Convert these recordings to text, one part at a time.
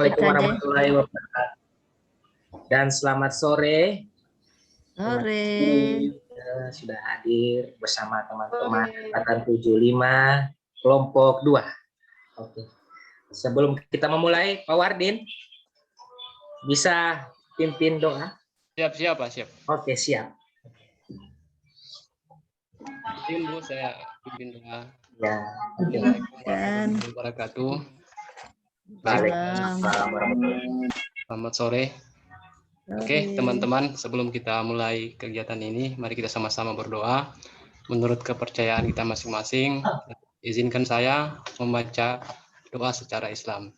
Assalamualaikum kita aja. warahmatullahi wabarakatuh. Dan selamat sore. Sore. Sudah hadir bersama teman-teman angkatan 75 kelompok 2. Oke. Sebelum kita memulai, Pak Wardin bisa pimpin doa? Siap, Pak, siap. Oke, siap. Izin Bu, saya pimpin doa. Ya. Oke. Assalamualaikum warahmatullahi wabarakatuh. Waalaikumsalam warahmatullahi wabarakatuh. Selamat sore. Oke, teman-teman, sebelum kita mulai kegiatan ini, mari kita sama-sama berdoa menurut kepercayaan kita masing-masing. Izinkan saya membaca doa secara Islam.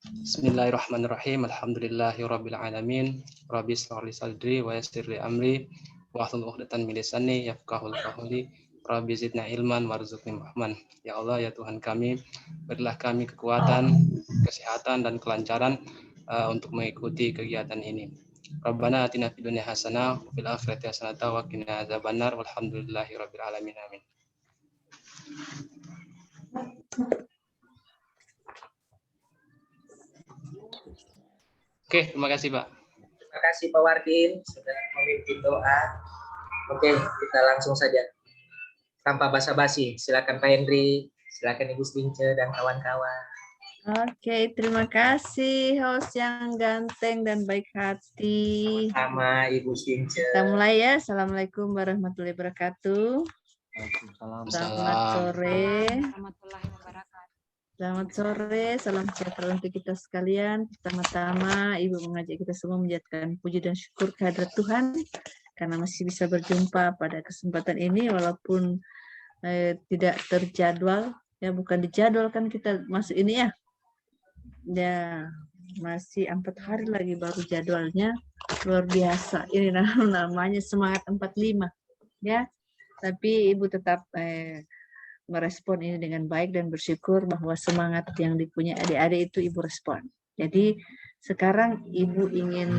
Bismillahirrahmanirrahim. Alhamdulillahirabbil alamin. Rabbi shrah li sadri wa yassir li amri wahlul 'uqdatam min lisani yafqahul qawli. Rabbi zidna ilman warzuqni rahman. Ya Allah, ya Tuhan kami, berilah kami kekuatan, kesehatan dan kelancaran untuk mengikuti kegiatan ini. Rabbana atina fid dunya hasanah wa fil akhirati hasanah wa qina adzabannar walhamdulillahirabbil alamin. Amin. Oke, terima kasih, Pak. Terima kasih Pak Wardin sudah memimpin doa. Oke, kita langsung saja. Tanpa basa-basi, silakan Pak Hendri, silakan Ibu Stince dan kawan-kawan. Oke, terima kasih host yang ganteng dan baik hati. Sama Ibu Stince. Kita mulai ya. Assalamualaikum warahmatullahi wabarakatuh. Selamat sore. Selamat sore, salam sejahtera untuk kita sekalian. Pertama-tama, Ibu mengajak kita semua menjadikan puji dan syukur kehadirat Tuhan karena masih bisa berjumpa pada kesempatan ini walaupun tidak terjadwal, ya bukan dijadwalkan kita masuk ini ya. Ya, masih 4 hari lagi baru jadwalnya, luar biasa. Ini namanya semangat 45, ya. Tapi Ibu tetap merespon ini dengan baik dan bersyukur bahwa semangat yang dipunya adik-adik itu Ibu respon. Jadi sekarang Ibu ingin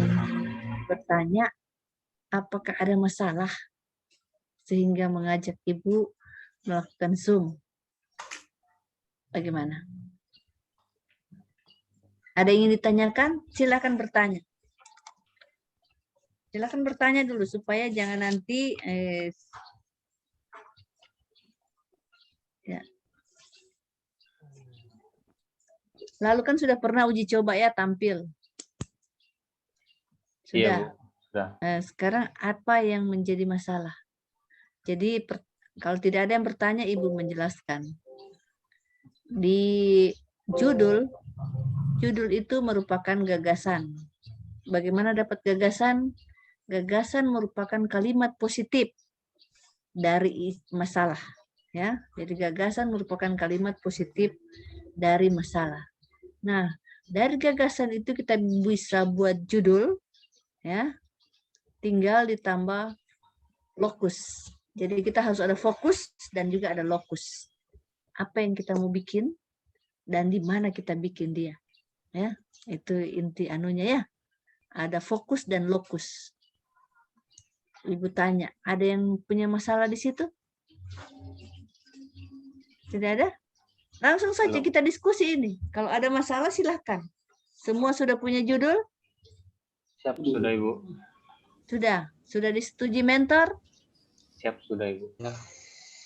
bertanya apakah ada masalah sehingga mengajak Ibu melakukan Zoom. Bagaimana? Ada yang ingin ditanyakan? Silakan bertanya. Silakan bertanya dulu supaya jangan nanti ya. Lalu kan sudah pernah uji coba ya tampil. Sudah. Iya, Bu. Sudah. Sekarang apa yang menjadi masalah? Jadi kalau tidak ada yang bertanya, Ibu menjelaskan. Di judul itu merupakan gagasan. Bagaimana dapat gagasan? Gagasan merupakan kalimat positif dari masalah. Ya, jadi gagasan merupakan kalimat positif dari masalah. Nah, dari gagasan itu kita bisa buat judul, ya, tinggal ditambah lokus. Jadi kita harus ada fokus dan juga ada lokus. Apa yang kita mau bikin dan di mana kita bikin dia, ya, itu inti anunya ya. Ada fokus dan lokus. Ibu tanya, ada yang punya masalah di situ? Tidak ada? Langsung saja kita diskusi ini. Kalau ada masalah silahkan. Semua sudah punya judul? Siap, sudah Ibu. Sudah disetujui mentor? Siap, sudah Ibu. Ya.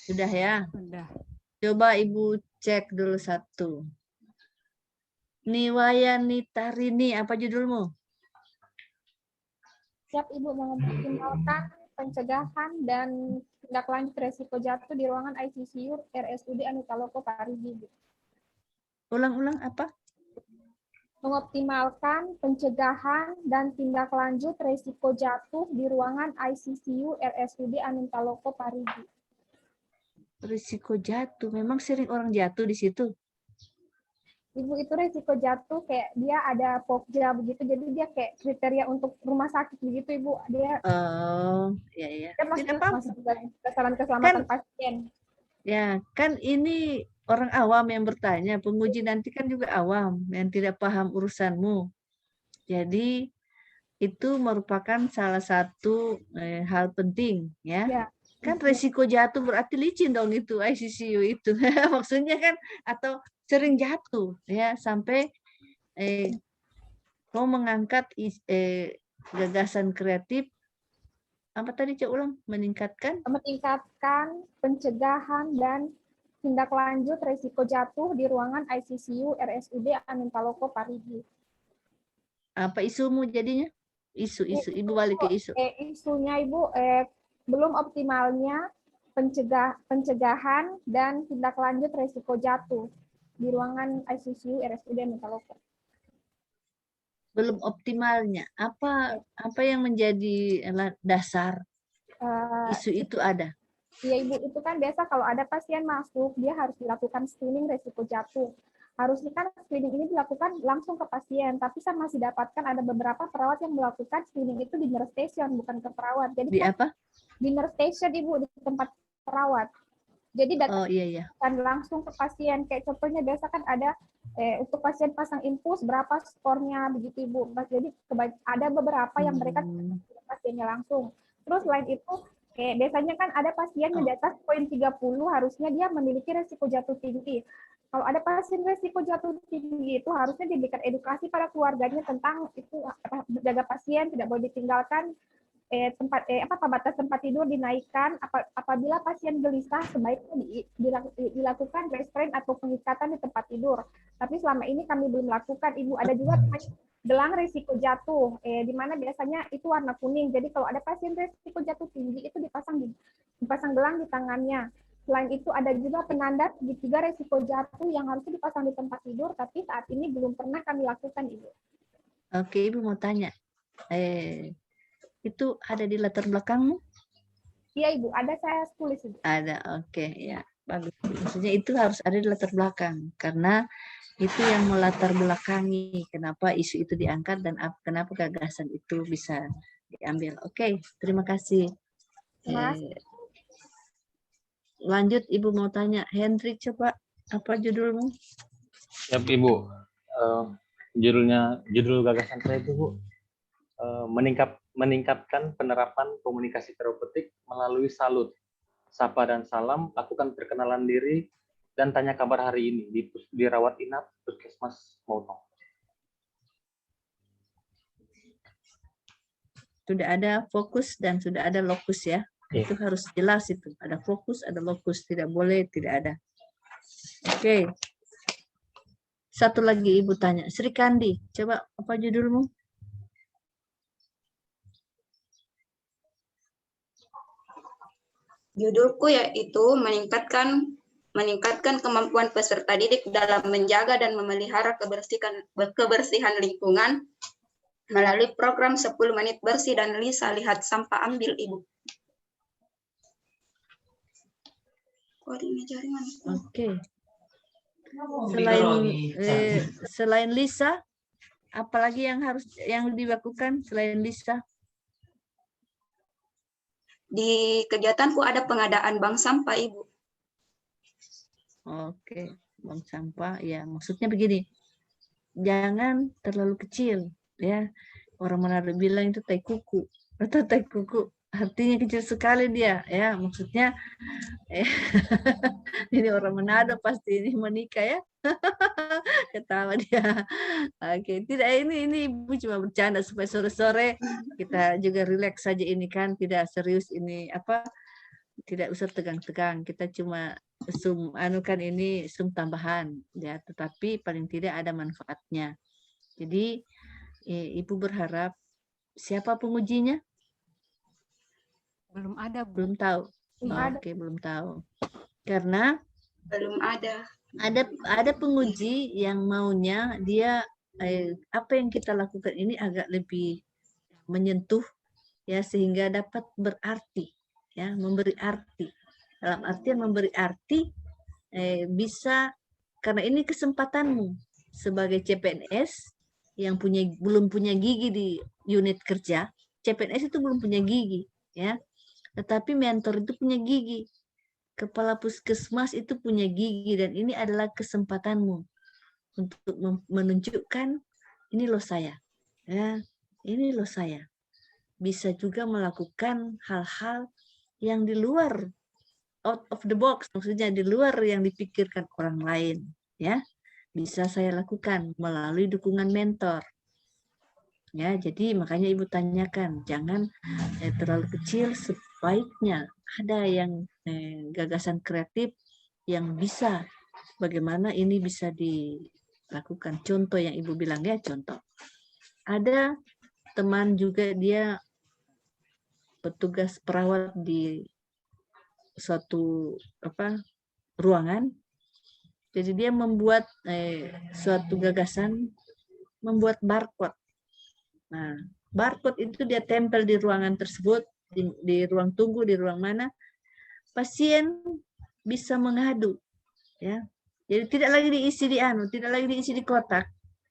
Sudah ya? Sudah. Coba Ibu cek dulu satu. Niwaya Nitarini, apa judulmu? Siap Ibu, mengoptimalkan pencegahan dan tindak lanjut resiko jatuh di ruangan ICU RSUD Anita Loko Parigi. Ulang-ulang apa? Mengoptimalkan pencegahan dan tindak lanjut resiko jatuh di ruangan ICU RSUD Anita Loko Parigi. Risiko jatuh, memang sering orang jatuh di situ. Ibu, itu resiko jatuh kayak dia ada pokja begitu, jadi dia kayak kriteria untuk rumah sakit begitu Ibu. Dia ya. kan Tidak apa-apa. kesalahan keselamatan pasien. Ya, kan ini orang awam yang bertanya, penguji nanti kan juga awam yang tidak paham urusanmu. Jadi itu merupakan salah satu hal penting, ya. Ya. Kan resiko jatuh berarti licin dong itu ICU itu. Maksudnya kan atau sering jatuh ya sampai mau mengangkat gagasan kreatif, apa tadi Cak ulang? Meningkatkan pencegahan dan tindak lanjut resiko jatuh di ruangan ICCU RSUD Amin Taloko Parigi. apa isumu jadinya? Isu, Ibu balik ke isu. Isunya Ibu belum optimalnya pencegahan dan tindak lanjut resiko jatuh di ruangan ICCU RSUD Amin Taloko. Belum optimalnya. Apa yang menjadi dasar isu itu ada? Iya Ibu, itu kan biasa kalau ada pasien masuk, dia harus dilakukan screening resiko jatuh. Harusnya kan screening ini dilakukan langsung ke pasien, tapi saya masih dapatkan ada beberapa perawat yang melakukan screening itu di nurse station, bukan ke perawat. Jadi di apa? Di nurse station Ibu, di tempat perawat. Jadi datang langsung ke pasien. Kayak contohnya biasa kan ada untuk pasien pasang infus berapa skornya begitu Ibu. Jadi ada beberapa yang mereka pasiennya langsung. Terus selain itu biasanya kan ada pasien yang di atas poin 30 harusnya dia memiliki resiko jatuh tinggi. Kalau ada pasien resiko jatuh tinggi itu harusnya diberikan edukasi pada keluarganya tentang itu menjaga pasien, tidak boleh ditinggalkan, batas tempat tidur dinaikkan, apabila pasien gelisah sebaiknya dilakukan restraint atau pengikatan di tempat tidur. Tapi selama ini kami belum lakukan, Ibu. Ada juga gelang risiko jatuh, di mana biasanya itu warna kuning. Jadi kalau ada pasien risiko jatuh tinggi itu dipasang gelang di tangannya. Selain itu ada juga penanda segitiga risiko jatuh yang harusnya dipasang di tempat tidur, tapi saat ini belum pernah kami lakukan, Ibu. Oke, Ibu mau tanya. Itu ada di latar belakangmu? Iya Ibu, ada, saya tulis Ibu. Ada, oke, ya bagus. Maksudnya itu harus ada di latar belakang karena itu yang melatar belakangi kenapa isu itu diangkat dan kenapa gagasan itu bisa diambil. Oke, terima kasih. Lanjut, Ibu mau tanya. Hendrik, coba apa judulmu? Siap Ibu. Judul gagasan saya itu Bu, meningkatkan penerapan komunikasi terapeutik melalui salut, sapa dan salam, lakukan perkenalan diri, dan tanya kabar hari ini di rawat inap Puskesmas Mautong. Sudah ada fokus dan sudah ada lokus ya. Itu harus jelas itu. Ada fokus, ada lokus. Tidak boleh tidak ada. Oke. Satu lagi Ibu tanya. Sri Kandi, coba apa judulmu? Judulku yaitu meningkatkan kemampuan peserta didik dalam menjaga dan memelihara kebersihan lingkungan melalui program 10 menit bersih dan Lisa lihat sampah ambil Ibu. Oke. Selain Lisa, apalagi yang dilakukan selain Lisa? Di kegiatanku ada pengadaan bank sampah, Ibu. Oke, bank sampah. Ya, maksudnya begini. Jangan terlalu kecil, ya. Orang Manado bilang itu tai kuku. Atau tai kuku. Artinya kecil sekali dia, ya. Maksudnya ini orang Manado pasti ini menikah ya. Ketawa dia. Oke, tidak ini Ibu cuma bercanda supaya sore-sore kita juga rileks saja ini kan, tidak serius ini tidak usah tegang-tegang. Kita cuma ini sum tambahan ya, tetapi paling tidak ada manfaatnya. Jadi Ibu berharap siapa pengujinya? Belum ada, Bu. Belum tahu. Oke, belum tahu. Karena belum ada. Ada penguji yang maunya dia apa yang kita lakukan ini agak lebih menyentuh ya sehingga dapat berarti ya, memberi arti. Dalam artian memberi arti bisa karena ini kesempatanmu sebagai CPNS yang belum punya gigi di unit kerja. CPNS itu belum punya gigi ya. Tetapi mentor itu punya gigi. Kepala puskesmas itu punya gigi dan ini adalah kesempatanmu untuk menunjukkan ini loh saya, ya ini loh saya bisa juga melakukan hal-hal yang di luar out of the box, maksudnya di luar yang dipikirkan orang lain, ya bisa saya lakukan melalui dukungan mentor. Ya, jadi makanya Ibu tanyakan, jangan terlalu kecil, sebaiknya ada yang gagasan kreatif yang bisa, bagaimana ini bisa dilakukan. Contoh yang Ibu bilang ya, contoh. Ada teman juga dia petugas perawat di suatu ruangan, jadi dia membuat suatu gagasan, membuat barcode. Nah, barcode itu dia tempel di ruangan tersebut, di ruang tunggu, di ruang mana, pasien bisa mengadu, ya. Jadi tidak lagi diisi tidak lagi diisi di kotak,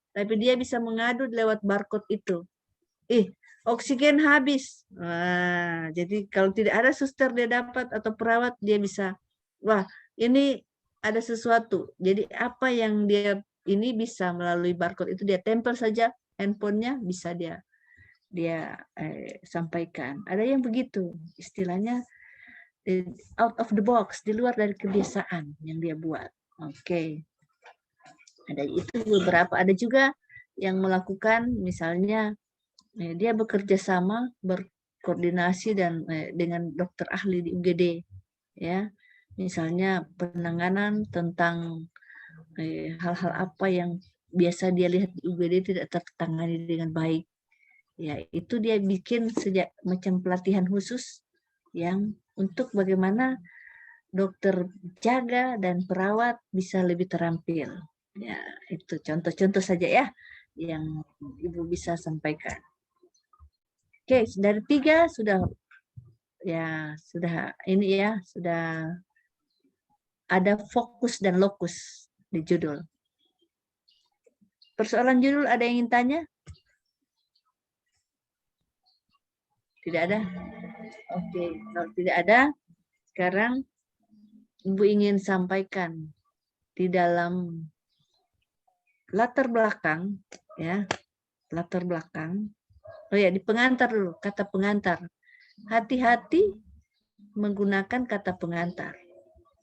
tapi dia bisa mengadu lewat barcode itu. Oksigen habis. Nah, jadi kalau tidak ada suster dia dapat atau perawat, dia bisa, wah ini ada sesuatu. Jadi apa yang dia ini bisa melalui barcode itu dia tempel saja handphonenya, bisa dia sampaikan. Ada yang begitu, istilahnya out of the box, di luar dari kebiasaan yang dia buat. Oke. Ada itu beberapa. Ada juga yang melakukan, misalnya dia bekerja sama, berkoordinasi dan dengan dokter ahli di UGD, ya. Misalnya penanganan tentang hal-hal apa yang biasa dia lihat di UGD tidak tertangani dengan baik. Ya, itu dia bikin sejak macam pelatihan khusus yang untuk bagaimana dokter jaga dan perawat bisa lebih terampil. Ya, itu contoh-contoh saja ya yang Ibu bisa sampaikan. Oke, dari 3 sudah ini ya, sudah ada fokus dan lokus di judul. Persoalan judul ada yang ingin tanya? Tidak ada? Oke, kalau tidak ada, sekarang Ibu ingin sampaikan di dalam latar belakang, ya, latar belakang. Oh ya, di pengantar dulu, kata pengantar. Hati-hati menggunakan kata pengantar.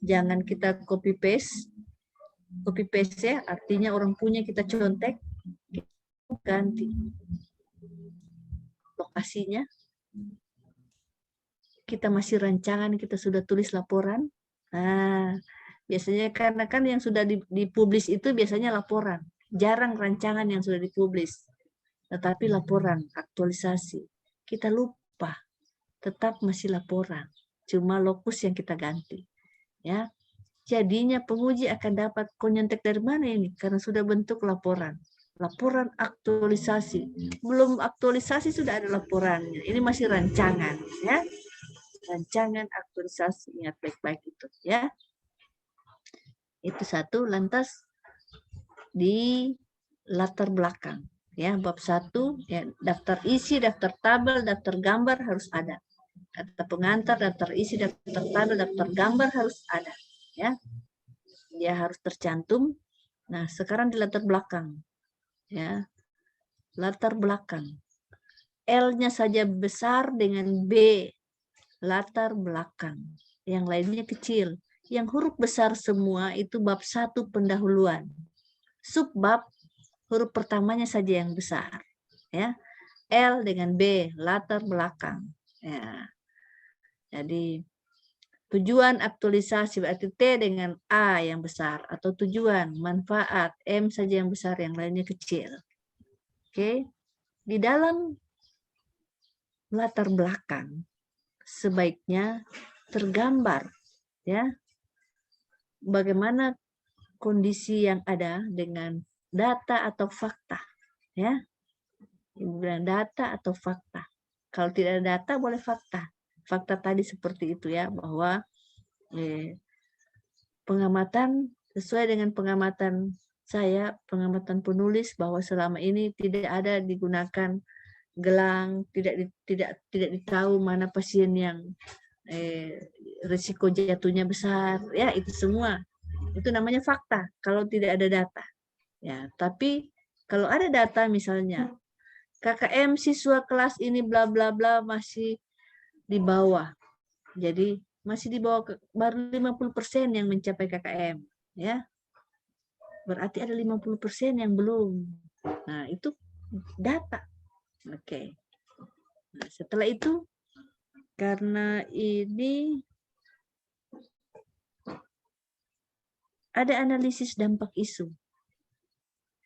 Jangan kita copy paste ya, artinya orang punya kita contek, ganti lokasinya. Kita masih rancangan, kita sudah tulis laporan. Nah, biasanya karena kan yang sudah dipublis itu biasanya laporan. Jarang rancangan yang sudah dipublis. Tetapi laporan, aktualisasi. Kita lupa, tetap masih laporan. Cuma lokus yang kita ganti. Ya, jadinya penguji akan dapat, kok nyontek dari mana ini? Karena sudah bentuk laporan. Laporan aktualisasi. Belum aktualisasi sudah ada laporannya. Ini masih rancangan. Ya, rancangan aktualisasi. Ingat baik-baik itu. Ya, itu satu. Lantas di latar belakang. Ya, bab 1, ya, daftar isi, daftar tabel, daftar gambar harus ada. Kata pengantar, daftar isi, daftar tabel, daftar gambar harus ada. Ya, dia harus tercantum. Nah, sekarang di latar belakang. Ya, latar belakang. L-nya saja besar dengan B, latar belakang. Yang lainnya kecil. Yang huruf besar semua itu bab 1 pendahuluan. Subbab huruf pertamanya saja yang besar, ya. L dengan B, latar belakang. Ya. Jadi tujuan aktualisasi berarti T dengan A yang besar, atau tujuan, manfaat, M saja yang besar, yang lainnya kecil. Oke. Di dalam latar belakang sebaiknya tergambar, ya, bagaimana kondisi yang ada dengan data atau fakta, ya. Data atau fakta. Kalau tidak ada data boleh fakta. Fakta tadi seperti itu ya, bahwa pengamatan sesuai dengan pengamatan saya, pengamatan penulis, bahwa selama ini tidak ada digunakan gelang, tidak ditahu mana pasien yang risiko jatuhnya besar, ya, itu semua. Itu namanya fakta kalau tidak ada data. Ya, tapi kalau ada data, misalnya KKM siswa kelas ini bla bla bla masih di bawah. Jadi masih di bawah, baru 50% yang mencapai KKM, ya. Berarti ada 50% yang belum. Nah, itu data. Oke. Nah, setelah itu, karena ini ada analisis dampak isu.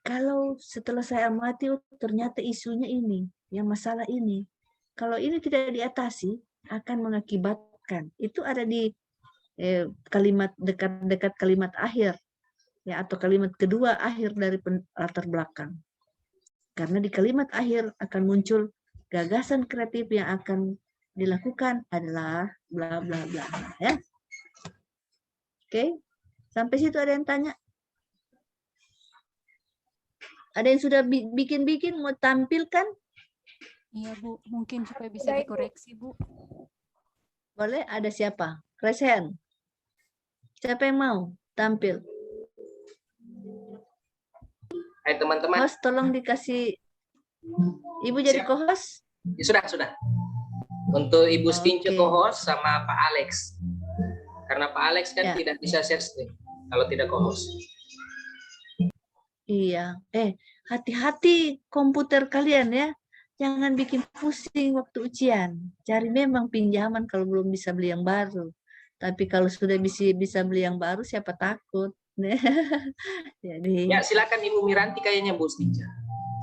Kalau setelah saya amati, ternyata isunya ini, yang masalah ini. Kalau ini tidak diatasi, akan mengakibatkan. Itu ada di kalimat dekat kalimat akhir, ya, atau kalimat kedua akhir dari latar belakang. Karena di kalimat akhir akan muncul gagasan kreatif yang akan dilakukan adalah bla bla bla, ya. Oke, sampai situ ada yang tanya? Ada yang sudah bikin-bikin mau tampilkan? Iya Bu, mungkin supaya bisa dikoreksi Bu. Boleh, ada siapa? Resen. Siapa yang mau tampil? Hai teman-teman. Host, tolong dikasih Ibu jadi co-host? Ya, sudah. Untuk Ibu Stince co-host sama Pak Alex. Karena Pak Alex kan tidak bisa share screen kalau tidak co-host. Iya. Hati-hati komputer kalian ya. Jangan bikin pusing waktu ujian. Cari memang pinjaman kalau belum bisa beli yang baru. Tapi kalau sudah bisa beli yang baru, siapa takut? Jadi. Ya, silakan Ibu Miranti kayaknya Bu Stince.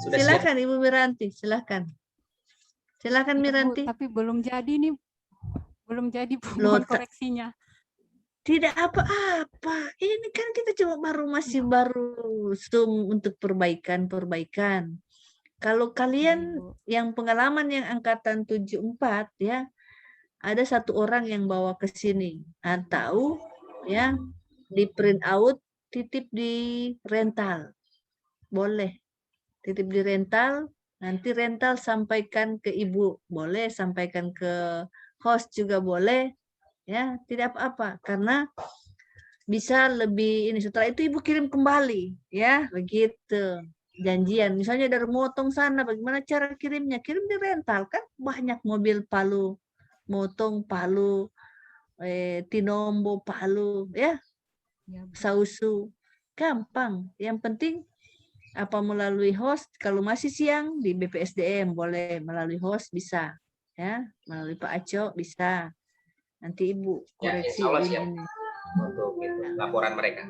Silakan Ibu Miranti, silakan. Silakan Miranti. Bu, tapi belum jadi nih. Belum jadi mohon koreksinya. Tidak apa-apa. Ini kan kita cuma masih baru Zoom untuk perbaikan. Kalau kalian yang pengalaman yang angkatan 74 ya, ada satu orang yang bawa ke sini atau ya di print out, titip di rental. Boleh. Titip di rental, nanti rental sampaikan ke Ibu. Boleh sampaikan ke host juga boleh. Ya, tidak apa-apa karena bisa lebih ini. Setelah itu Ibu kirim kembali, ya, begitu. Janjian, misalnya dari motong sana, bagaimana cara kirimnya? Kirim di rental, kan banyak mobil Palu, motong Palu, Tinombo Palu, ya, Sausu, gampang. Yang penting apa melalui host, kalau masih siang di BPSDM boleh, melalui host bisa, ya, melalui Pak Aco bisa. Nanti Ibu koreksi ini untuk laporan mereka.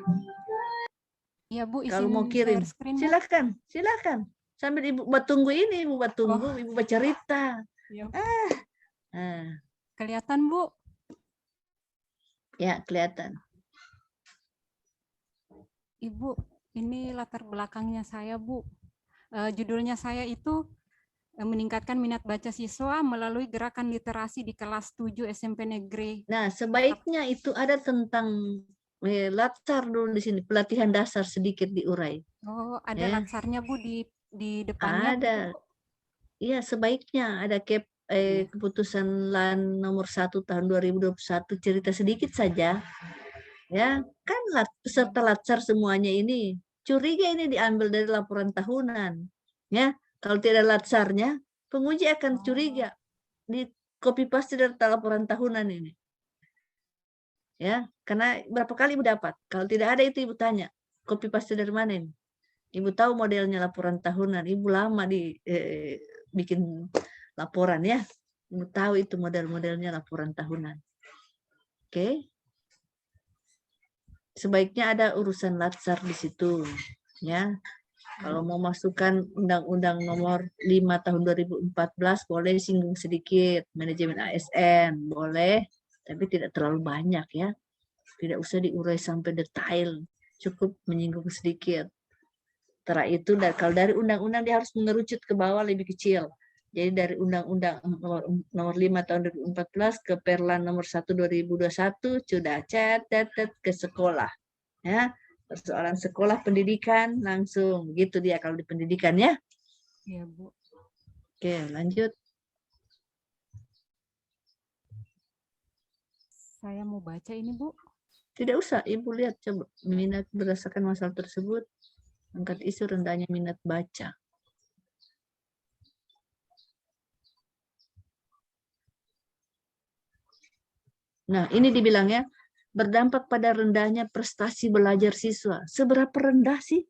Iya Bu, kalau mau kirim screen, silakan. Sambil Ibu tunggu ini, Ibu tunggu, Ibu bercerita. Kelihatan Bu? Ya, kelihatan. Ibu, ini latar belakangnya saya Bu. Judulnya saya itu meningkatkan minat baca siswa melalui gerakan literasi di kelas 7 SMP Negeri. Nah, sebaiknya itu ada tentang latar dulu di sini, pelatihan dasar sedikit diurai. Oh, ada latsarnya Bu di depannya. Ada. Iya, sebaiknya ada keputusan LAN nomor 1 tahun 2021, cerita sedikit saja. Ya, kan peserta latsar semuanya ini curiga ini diambil dari laporan tahunan. Ya. Kalau tidak latsarnya, penguji akan curiga di copy paste dari laporan tahunan ini. Ya, karena berapa kali Ibu dapat. Kalau tidak ada itu Ibu tanya, copy paste dari mana ini? Ibu tahu modelnya laporan tahunan. Ibu lama bikin laporan ya. Ibu tahu itu model-modelnya laporan tahunan. Oke. Sebaiknya ada urusan latsar di situ, ya. Kalau mau masukkan Undang-Undang nomor 5 tahun 2014, boleh singgung sedikit. Manajemen ASN, boleh. Tapi tidak terlalu banyak ya. Tidak usah diurai sampai detail. Cukup menyinggung sedikit. Setelah itu, kalau dari undang-undang dia harus mengerucut ke bawah lebih kecil. Jadi dari Undang-Undang nomor 5 tahun 2014 ke Perlan nomor 1 2021, sudah catat ke sekolah. Ya. Persoalan sekolah pendidikan langsung gitu dia kalau di pendidikan ya. Iya Bu. Oke, lanjut. Saya mau baca ini Bu. Tidak usah, Ibu lihat coba minat berdasarkan masalah tersebut. Angkat isu rendahnya minat baca. Nah, ini dibilangnya berdampak pada rendahnya prestasi belajar siswa. Seberapa rendah sih?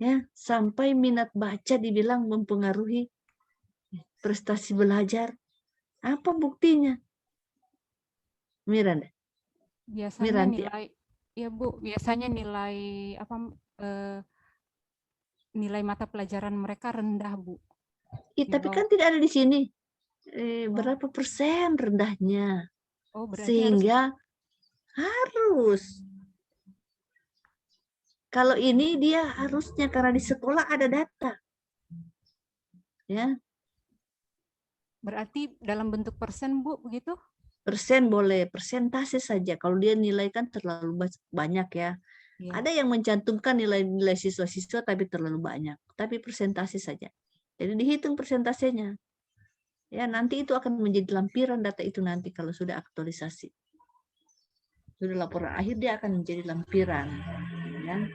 Ya, sampai minat baca dibilang mempengaruhi prestasi belajar. Apa buktinya? Miranda. Biasanya Miranti. nilai, ya Bu, biasanya nilai apa nilai mata pelajaran mereka rendah, Bu. Tapi kan tidak ada di sini. Berapa persen rendahnya? Oh, berarti sehingga harus. Kalau ini dia harusnya karena di sekolah ada data. Ya. Berarti dalam bentuk persen, Bu, begitu? Persen boleh, persentase saja. Kalau dia nilai kan terlalu banyak ya. Ada yang mencantumkan nilai-nilai siswa-siswa tapi terlalu banyak. Tapi persentase saja. Jadi dihitung persentasenya. Ya, nanti itu akan menjadi lampiran data itu nanti kalau sudah aktualisasi. Sudah laporan akhir dia akan menjadi lampiran. Ya.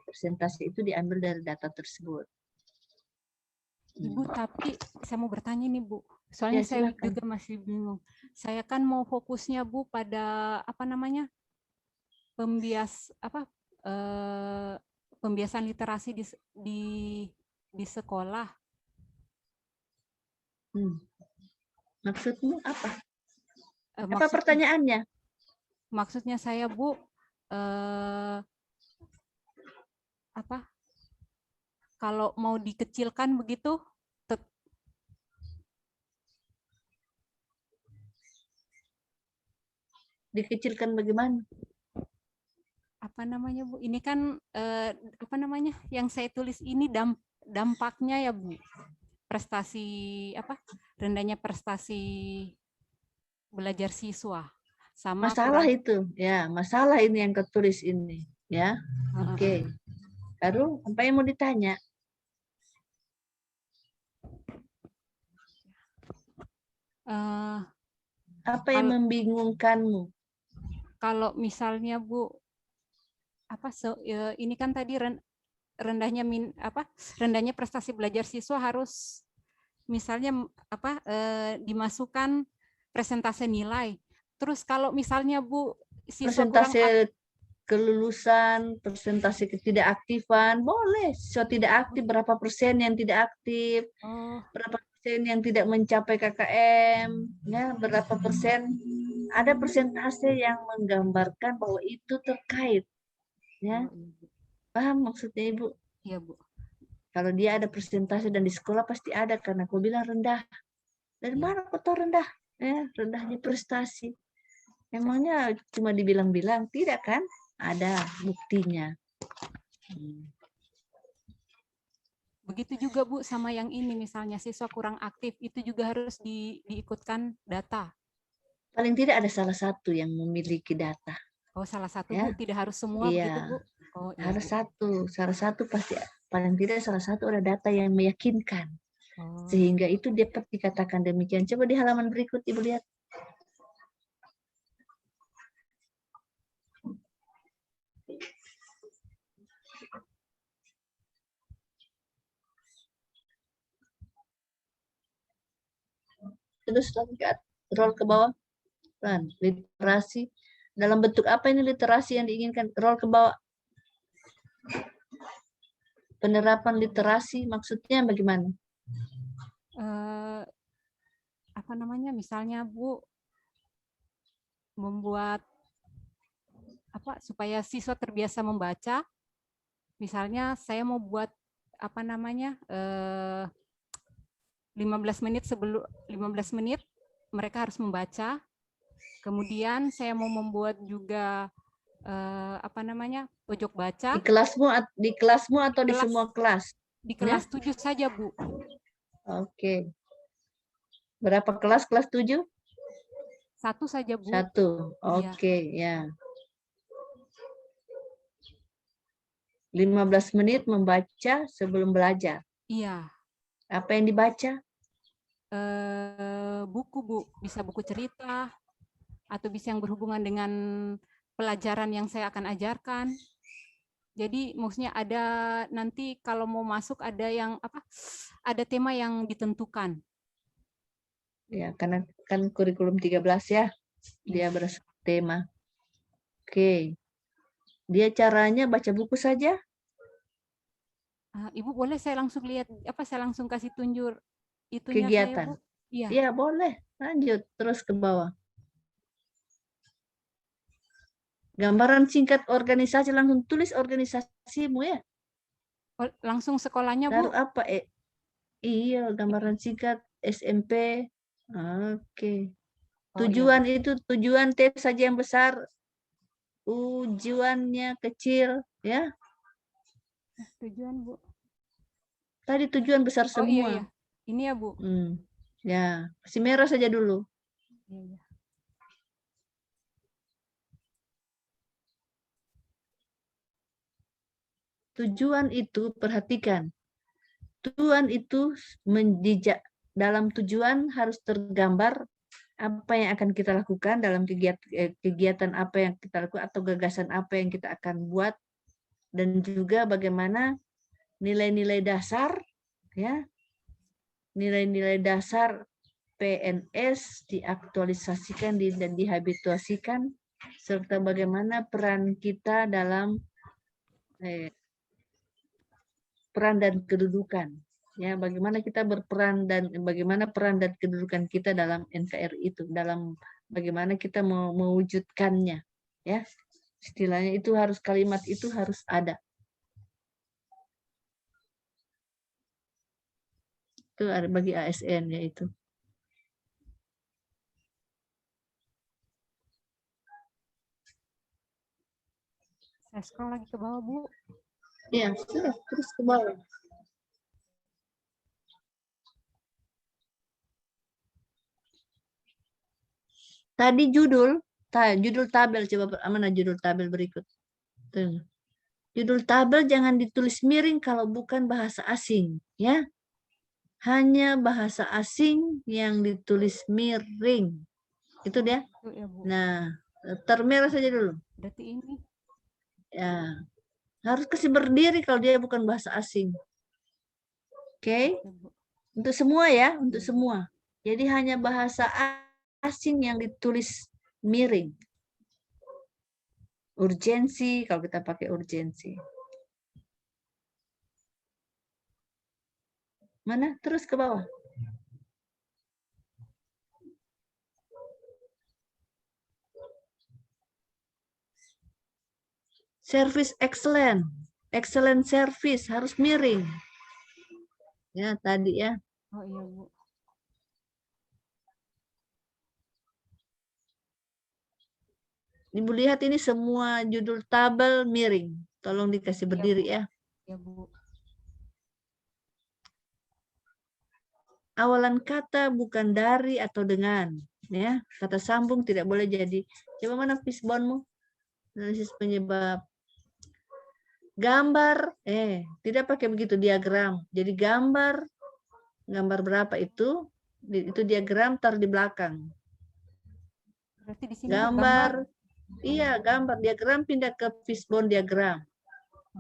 Persentase itu diambil dari data tersebut. Ibu, tapi saya mau bertanya nih, Bu. Soalnya Ya, saya juga masih bingung. Saya kan mau fokusnya, Bu, pada apa namanya? Pembiasan literasi di sekolah. Maksudmu apa? Apa pertanyaannya? Maksudnya saya, Bu, kalau mau dikecilkan begitu, dikecilkan bagaimana? Apa namanya, Bu? Ini kan apa namanya? Yang saya tulis ini dampaknya ya, Bu. Prestasi rendahnya prestasi belajar siswa. Sama masalah itu, ya, masalah ini yang ketulis ini, ya. Oke. Baru apa yang mau ditanya? Apa yang membingungkanmu? Kalau misalnya, Bu, ini kan tadi rendahnya prestasi belajar siswa harus misalnya dimasukkan presentase nilai. Terus kalau misalnya, Bu, siswa presentase kelulusan, presentase ketidakaktifan, boleh. Siswa tidak aktif, berapa persen yang tidak aktif, berapa persen yang tidak mencapai KKM, ya, berapa persen. Ada persentase yang menggambarkan bahwa itu terkait. Ya. Paham maksudnya Ibu? Iya, Bu. Kalau dia ada persentase dan di sekolah pasti ada, karena aku bilang rendah. Dari mana aku tahu rendah? Ya, rendahnya prestasi. Emangnya cuma dibilang-bilang? Tidak kan? Ada buktinya. Begitu juga, Bu, sama yang ini, misalnya siswa kurang aktif, itu juga harus diikutkan data. Paling tidak ada salah satu yang memiliki data. Oh, salah satu, ya? Bu, tidak harus semua, iya. Begitu, Bu? Oh, iya, harus Bu. Salah satu pasti, paling tidak salah satu ada data yang meyakinkan. Sehingga itu dapat dikatakan demikian. Coba di halaman berikut, Ibu lihat. Terus roll ke bawah. Literasi. Dalam bentuk apa ini literasi yang diinginkan? Roll ke bawah. Penerapan literasi maksudnya bagaimana? Apa namanya? Misalnya, Bu, membuat supaya siswa terbiasa membaca. Misalnya saya mau buat 15 menit mereka harus membaca. Kemudian saya mau membuat juga pojok baca. Di kelasmu atau di semua kelas? Di kelas 7 saja, Bu. Oke. Berapa kelas? Kelas 7? 1 saja, Bu. 1. Oke, ya. 15 menit membaca sebelum belajar. Iya. Apa yang dibaca? Buku, Bu. Bisa buku cerita, atau bisa yang berhubungan dengan pelajaran yang saya akan ajarkan. Jadi maksudnya ada nanti kalau mau masuk ada ada tema yang ditentukan. Ya, karena kan kurikulum 13 ya. Dia bertema. Oke. Dia caranya baca buku saja? Ibu boleh saya langsung lihat saya langsung kasih tunjuk itunya kegiatan. saya, Bu. Iya. Iya, boleh. Lanjut terus ke bawah. Gambaran singkat organisasi, langsung tulis organisasimu ya. Langsung sekolahnya, Bu. Taruh apa? Iya, gambaran singkat SMP. Oke. Tujuan iya, itu tujuan T saja yang besar, tujuannya kecil, ya. Tujuan, Bu. Tadi tujuan besar semua. Iya. Ini ya, Bu. Ya, si merah saja dulu. Iya. Tujuan itu, perhatikan. Tujuan itu menjejak. Dalam tujuan harus tergambar apa yang akan kita lakukan dalam kegiatan apa yang kita lakukan atau gagasan apa yang kita akan buat, dan juga bagaimana nilai-nilai dasar, ya, nilai-nilai dasar PNS diaktualisasikan dan dihabituasikan, serta bagaimana peran kita dalam peran dan kedudukan, ya, bagaimana kita berperan dan bagaimana peran dan kedudukan kita dalam NKRI itu, dalam bagaimana kita mewujudkannya, ya, istilahnya itu harus, kalimat itu harus ada. Itu ada bagi ASN, yaitu. Saya scroll lagi ke bawah, Bu. Iya, sudah, terus ke bawah. Tadi judul tabel, coba mana judul tabel berikut. Tuh. Judul tabel jangan ditulis miring kalau bukan bahasa asing, ya. Hanya bahasa asing yang ditulis miring. Itu dia. Ya, Bu. Nah, termerah saja dulu. Berarti ini. Ya. Harus kasih berdiri kalau dia bukan bahasa asing. Oke? Untuk semua ya, untuk semua. Jadi hanya bahasa asing yang ditulis miring. Urgensi, kalau kita pakai urgensi. Mana? Terus ke bawah. Service excellent. Excellent service harus miring. Ya, tadi ya. Oh iya, Bu. Ibu lihat ini semua judul tabel miring. Tolong dikasih berdiri ya. Ya, Bu. Awalan kata bukan dari atau dengan, ya. Kata sambung tidak boleh jadi. Coba mana fishbone-mu? Analisis penyebab. Gambar, tidak pakai begitu diagram. Jadi gambar berapa itu diagram taruh di belakang. Berarti di sini gambar, iya gambar diagram pindah ke fishbone diagram.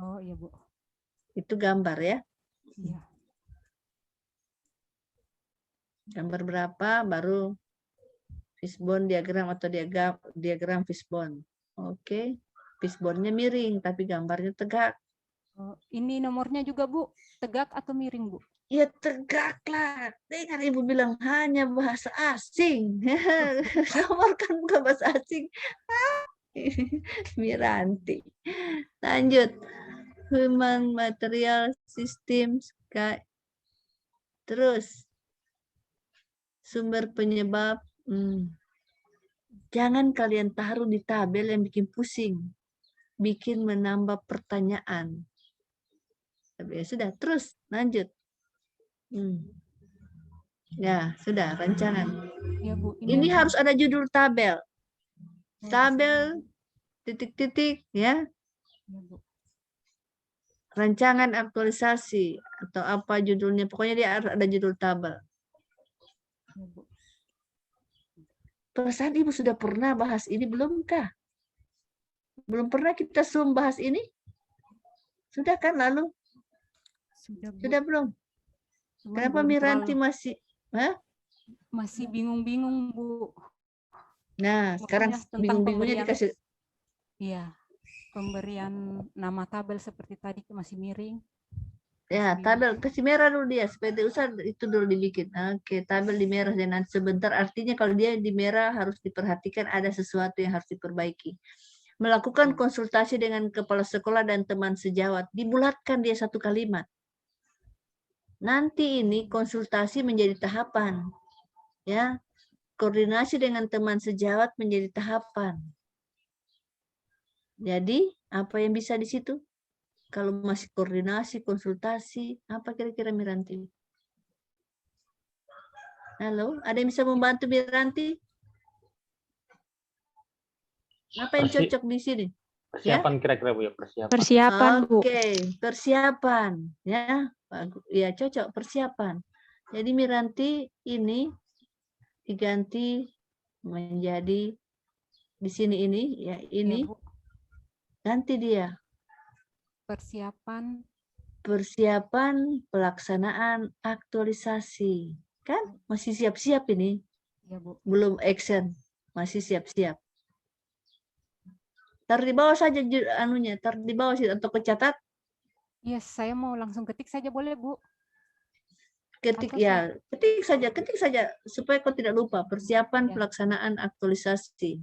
Oh iya, Bu. Itu gambar ya. Iya. Gambar berapa baru fishbone diagram atau diagram fishbone. Oke. Fishbone-nya miring tapi gambarnya tegak. Oh, ini nomornya juga, Bu, tegak atau miring, Bu? Ya tegak lah. Dengar Ibu bilang hanya bahasa asing. Nomor kan bukan bahasa asing. Miranti. Lanjut. Human Material Systems. Terus. Sumber penyebab. Jangan kalian taruh di tabel yang bikin pusing. Bikin menambah pertanyaan. Ya sudah, terus lanjut. Ya, sudah rancangan. Ya, Bu, ini harus ada judul tabel. Tabel titik-titik ya. Ya, Bu. Rancangan aktualisasi atau apa judulnya. Pokoknya dia harus ada judul tabel. Ya, Bu. Perasaan Ibu sudah pernah bahas ini belumkah? Belum pernah kita Zoom bahas ini? Sudah kan lalu? Sudah belum? Kenapa Miranti masih? Masih bingung-bingung, Bu. Nah, sekarang bingung-bingungnya dikasih. Iya, pemberian nama tabel seperti tadi masih miring. Ya, tabel kasih merah dulu dia supaya tidak usah itu dulu dibikin. Oke, tabel di merah dan nanti sebentar, artinya kalau dia di merah harus diperhatikan ada sesuatu yang harus diperbaiki. Melakukan konsultasi dengan kepala sekolah dan teman sejawat. Dibulatkan dia satu kalimat. Nanti ini konsultasi menjadi tahapan. Ya. Koordinasi dengan teman sejawat menjadi tahapan. Jadi, apa yang bisa di situ? Kalau masih koordinasi, konsultasi, apa kira-kira Miranti? Halo, ada yang bisa membantu Miranti? Apa yang cocok di sini? Persiapan kira-kira Bu ya, persiapan. Persiapan, Bu. Oke, persiapan. Ya, ya cocok, persiapan. Jadi Miranti ini diganti menjadi di sini ini, ya ini. Ya, Bu. Ganti dia. Persiapan Pelaksanaan aktualisasi. Kan masih siap-siap ini. ya, Bu. Belum action, masih siap-siap. Taruh di bawah saja anunya, taruh di bawah sih atau kecatat. Iya, saya mau langsung ketik saja boleh, Bu? Ketik Atau ya, ketik saja supaya kau tidak lupa. Persiapan Ya. pelaksanaan aktualisasi.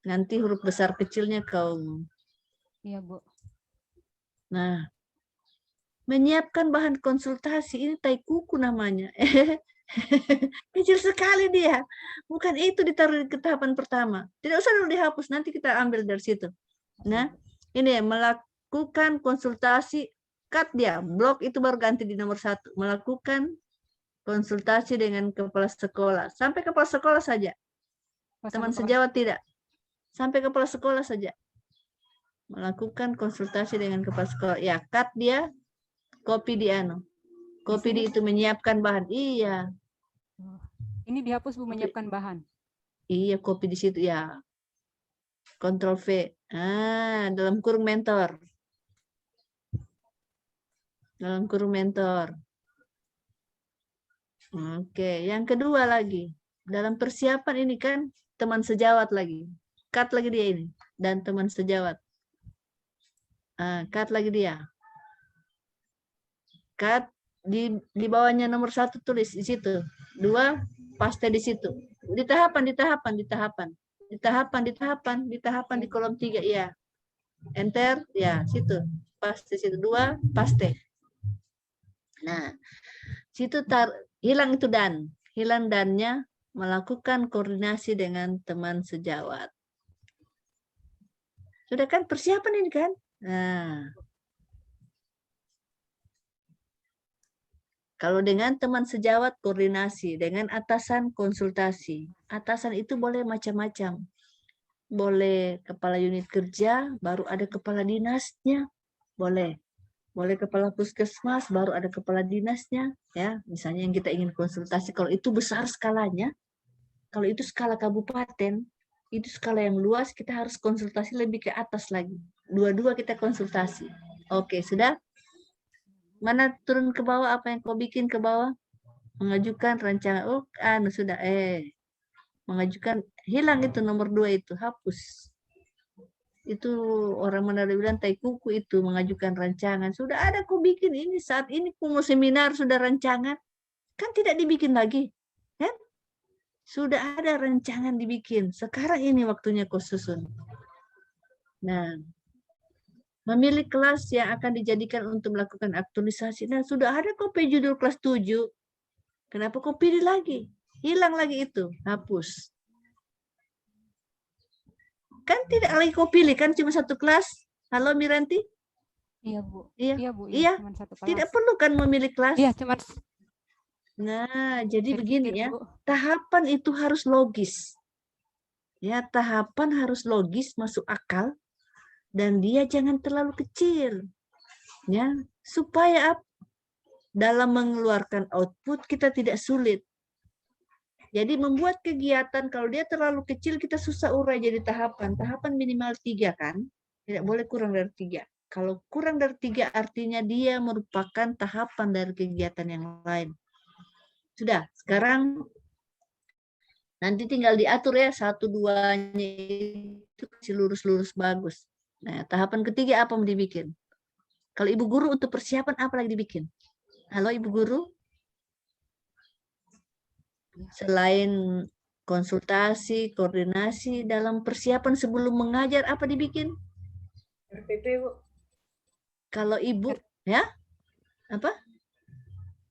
Nanti huruf besar kecilnya kau. Iya, Bu. Nah, menyiapkan bahan konsultasi ini tai kuku namanya. Kecil sekali dia. Bukan itu ditaruh ke tahapan pertama. Tidak usah dulu dihapus, nanti kita ambil dari situ. Nah, ini melakukan konsultasi, cut dia, blok itu baru ganti di nomor 1. Melakukan konsultasi dengan kepala sekolah. Sampai kepala sekolah saja. Teman sejawat tidak. Sampai kepala sekolah saja. Melakukan konsultasi dengan kepala sekolah. Ya, cut dia, copy di anu. Copy di itu menyiapkan bahan. Iya. Ini dihapus Bu, menyiapkan bahan. Iya, copy di situ ya. Ctrl V. Dalam kurung mentor. Dalam kurung mentor. Oke, yang kedua lagi. Dalam persiapan ini kan teman sejawat lagi. Cut lagi dia ini. Dan teman sejawat. Cut lagi dia. Cut di bawahnya nomor 1 tulis di situ. 2 paste di situ. Di tahapan di kolom 3 ya. Enter ya, situ. Paste situ 2 paste. Nah, situ hilang itu dan. Hilang dannya, melakukan koordinasi dengan teman sejawat. Sudah kan persiapan ini kan? Nah, kalau dengan teman sejawat koordinasi, dengan atasan konsultasi. Atasan itu boleh macam-macam. Boleh kepala unit kerja, baru ada kepala dinasnya. Boleh. Boleh kepala puskesmas, baru ada kepala dinasnya. Ya, misalnya yang kita ingin konsultasi, kalau itu besar skalanya, kalau itu skala kabupaten, itu skala yang luas, kita harus konsultasi lebih ke atas lagi. Dua-dua kita konsultasi. Oke, sudah? Mana turun ke bawah, apa yang kau bikin ke bawah? Mengajukan rancangan. Sudah. Mengajukan, hilang itu nomor 2 itu, hapus. Itu orang mana bilang tai kuku itu, mengajukan rancangan. Sudah ada kau bikin ini, saat ini kau mau seminar sudah rancangan. Kan tidak dibikin lagi. Kan? Sudah ada rancangan dibikin. Sekarang ini waktunya kau susun. Nah, memilih kelas yang akan dijadikan untuk melakukan aktualisasi. Nah, sudah ada kopi judul kelas 7. Kenapa kau pilih lagi? Hilang lagi itu, hapus. Kan tidak lagi kau pilih, kan cuma satu kelas. Halo Miranti? Iya, Bu. Iya, Bu. Iya. Cuma satu kelas. Tidak perlu kan memilih kelas. Iya, cuma. Nah, jadi begini ya. Tahapan itu harus logis. Ya, tahapan harus logis, masuk akal. Dan dia jangan terlalu kecil. Ya, supaya dalam mengeluarkan output kita tidak sulit. Jadi membuat kegiatan, kalau dia terlalu kecil kita susah urai jadi tahapan. Tahapan minimal 3 kan? Tidak boleh kurang dari 3. Kalau kurang dari 3 artinya dia merupakan tahapan dari kegiatan yang lain. Sudah, sekarang nanti tinggal diatur ya, 1-2-nya itu kasih lurus-lurus bagus. Nah, tahapan ketiga apa mau dibikin? Kalau ibu guru untuk persiapan apa lagi dibikin? Halo ibu guru? Selain konsultasi, koordinasi dalam persiapan sebelum mengajar, apa dibikin? RPP, Bu. Kalau ibu, ya? Apa?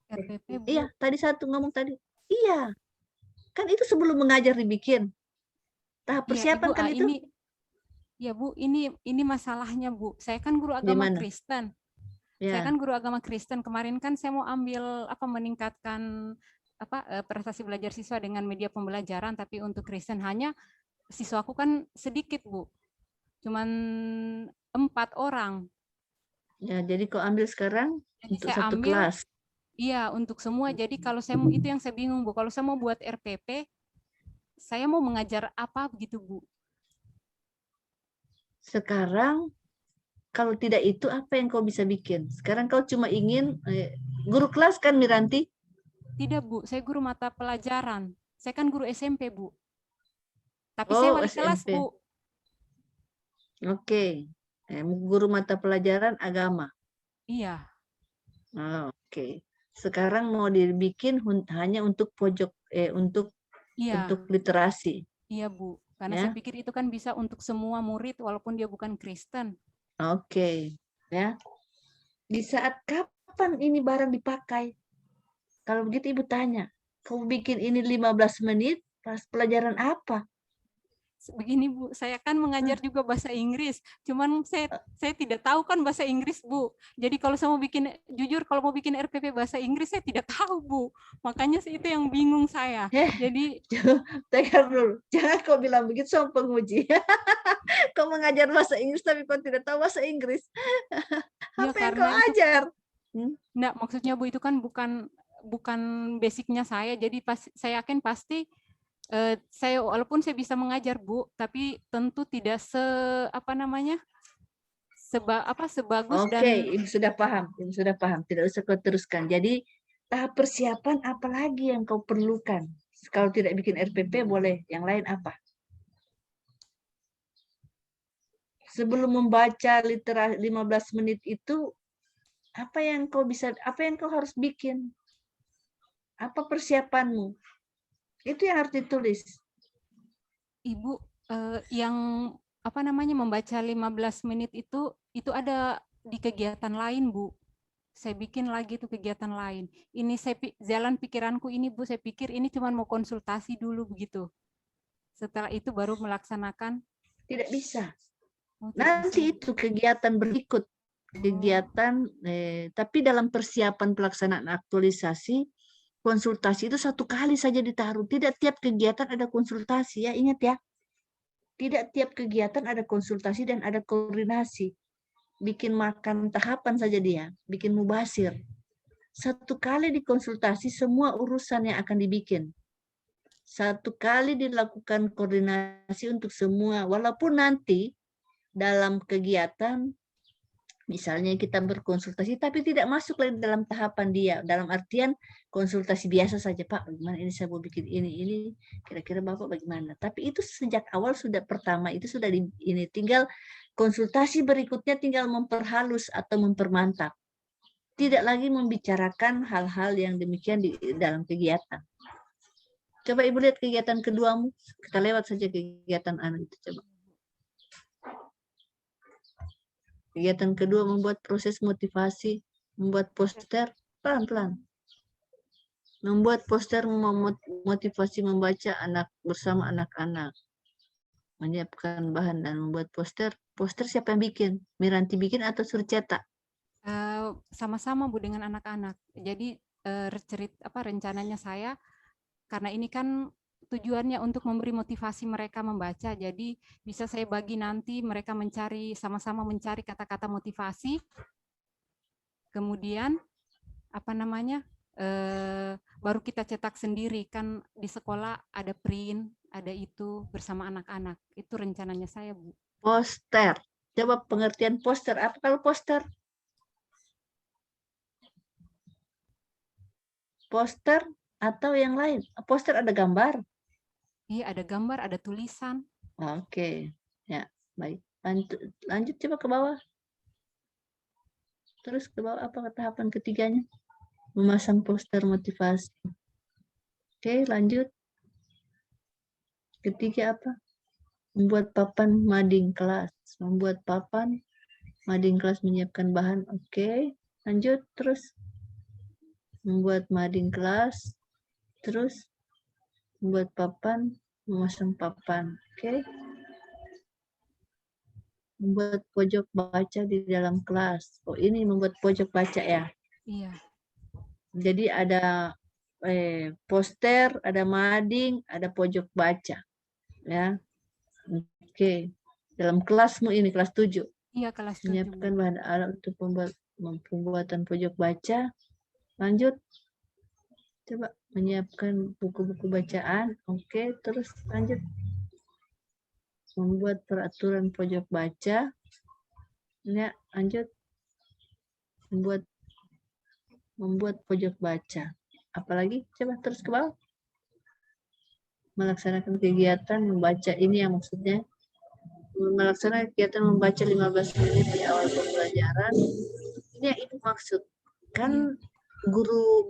RPP, Bu. Iya, tadi satu ngomong tadi. Iya. Kan itu sebelum mengajar dibikin. Tahap persiapan Ibu, kan itu. Ya Bu, ini masalahnya Bu. Saya kan guru agama Kristen. Ya. Saya kan guru agama Kristen. Kemarin kan saya mau ambil meningkatkan prestasi belajar siswa dengan media pembelajaran, tapi untuk Kristen hanya siswaku kan sedikit Bu. Cuman 4 orang. Ya, jadi kau ambil sekarang jadi untuk saya satu ambil, kelas. Iya, untuk semua. Jadi kalau saya mau, itu yang saya bingung Bu. Kalau saya mau buat RPP, saya mau mengajar apa begitu Bu? Sekarang kalau tidak itu apa yang kau bisa bikin? Sekarang kau cuma ingin guru kelas kan Miranti? Tidak Bu, saya guru mata pelajaran. Saya kan guru SMP Bu. Tapi Oh, saya wali SMP. kelas Bu. Oke. Guru mata pelajaran agama. Iya. Oh, oke. Sekarang mau dibikin hanya untuk pojok untuk literasi. Iya Bu, karena ya? saya pikir itu kan bisa untuk semua murid walaupun dia bukan Kristen. Oke, ya. Di saat kapan ini barang dipakai? Kalau begitu Ibu tanya, kamu bikin ini 15 menit, pas pelajaran apa? Begini Bu, saya kan mengajar juga bahasa Inggris, cuman saya tidak tahu kan bahasa Inggris Bu. Jadi kalau saya mau bikin, jujur kalau mau bikin RPP bahasa Inggris saya tidak tahu Bu. Makanya itu yang bingung saya. Jadi tegar dulu, jangan kau bilang begitu sama penguji. Kau mengajar bahasa Inggris tapi kau tidak tahu bahasa Inggris. Ya, apa yang kau ajar? Enggak, maksudnya Bu itu kan bukan basicnya saya. Jadi saya yakin pasti saya walaupun saya bisa mengajar Bu, tapi tentu tidak sebagus dan. Oke, Ibu sudah paham. Tidak usah kau teruskan. Jadi tahap persiapan apa lagi yang kau perlukan? Kalau tidak bikin RPP boleh, yang lain apa? Sebelum membaca literasi 15 menit itu, apa yang kau harus bikin? Apa persiapanmu? Itu yang harus ditulis. Ibu, yang membaca 15 menit itu ada di kegiatan lain, Bu. Saya bikin lagi tuh kegiatan lain. Ini jalan pikiranku ini, Bu, saya pikir ini cuma mau konsultasi dulu begitu. Setelah itu baru melaksanakan. Tidak bisa. Nanti itu kegiatan berikut. Kegiatan, tapi dalam persiapan pelaksanaan aktualisasi, konsultasi itu 1 kali saja ditaruh. Tidak tiap kegiatan ada konsultasi ya, ingat ya. Tidak tiap kegiatan ada konsultasi dan ada koordinasi. Bikin makan tahapan saja dia, bikin mubasir. 1 kali dikonsultasi semua urusan yang akan dibikin. 1 kali dilakukan koordinasi untuk semua, walaupun nanti dalam kegiatan misalnya kita berkonsultasi tapi tidak masuk lagi dalam tahapan dia, dalam artian konsultasi biasa saja, Pak bagaimana ini saya mau bikin ini kira-kira Bapak bagaimana, tapi itu sejak awal sudah pertama itu sudah ini tinggal konsultasi berikutnya tinggal memperhalus atau mempermantap, tidak lagi membicarakan hal-hal yang demikian di dalam kegiatan. Coba Ibu lihat kegiatan keduamu, kita lewat saja kegiatan itu coba. Kegiatan kedua membuat proses motivasi, membuat poster pelan-pelan. Membuat poster motivasi membaca bersama anak-anak. Menyiapkan bahan dan membuat poster. Poster siapa yang bikin? Miranti bikin atau suruh cetak? Sama-sama Bu dengan anak-anak. Jadi rencananya saya karena ini kan tujuannya untuk memberi motivasi mereka membaca. Jadi bisa saya bagi nanti mereka sama-sama mencari kata-kata motivasi. Kemudian baru kita cetak sendiri kan di sekolah ada print, ada itu bersama anak-anak. Itu rencananya saya, Bu. Poster. Coba pengertian poster. Apa kalau poster? Poster atau yang lain? Poster ada gambar. Iya, ada gambar, ada tulisan. Oke, ya baik. Lanjut coba ke bawah. Terus ke bawah apa tahapan ketiganya? Memasang poster motivasi. Oke, lanjut. Ketiga apa? Membuat papan mading kelas. Membuat papan mading kelas, menyiapkan bahan. Oke, lanjut terus. Membuat mading kelas. Terus membuat papan, memasang papan. Oke. Membuat pojok baca di dalam kelas. Oh, ini membuat pojok baca ya? Iya. Jadi ada poster, ada mading, ada pojok baca. Ya. Oke. Dalam kelasmu ini, kelas 7. Iya, kelas 7. Menyiapkan bahan alat untuk pembuatan pojok baca. Lanjut. Coba menyiapkan buku-buku bacaan. Oke, terus lanjut. Membuat peraturan pojok baca. Ya, lanjut. Membuat pojok baca. Apalagi? Coba terus ke bawah. Melaksanakan kegiatan membaca, ini yang maksudnya. Melaksanakan kegiatan membaca 15 menit di awal pembelajaran. Ini yang ibu maksud. Kan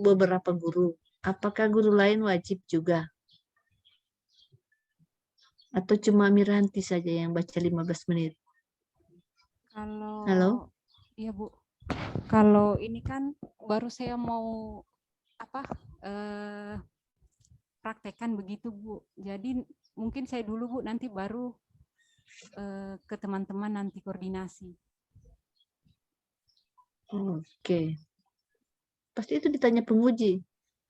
beberapa guru. Apakah guru lain wajib juga? Atau cuma Miranti saja yang baca 15 menit? Halo? Iya, Bu. Kalau ini kan baru saya mau praktekkan begitu, Bu. Jadi mungkin saya dulu, Bu, nanti baru ke teman-teman nanti koordinasi. Oke. Pasti itu ditanya penguji.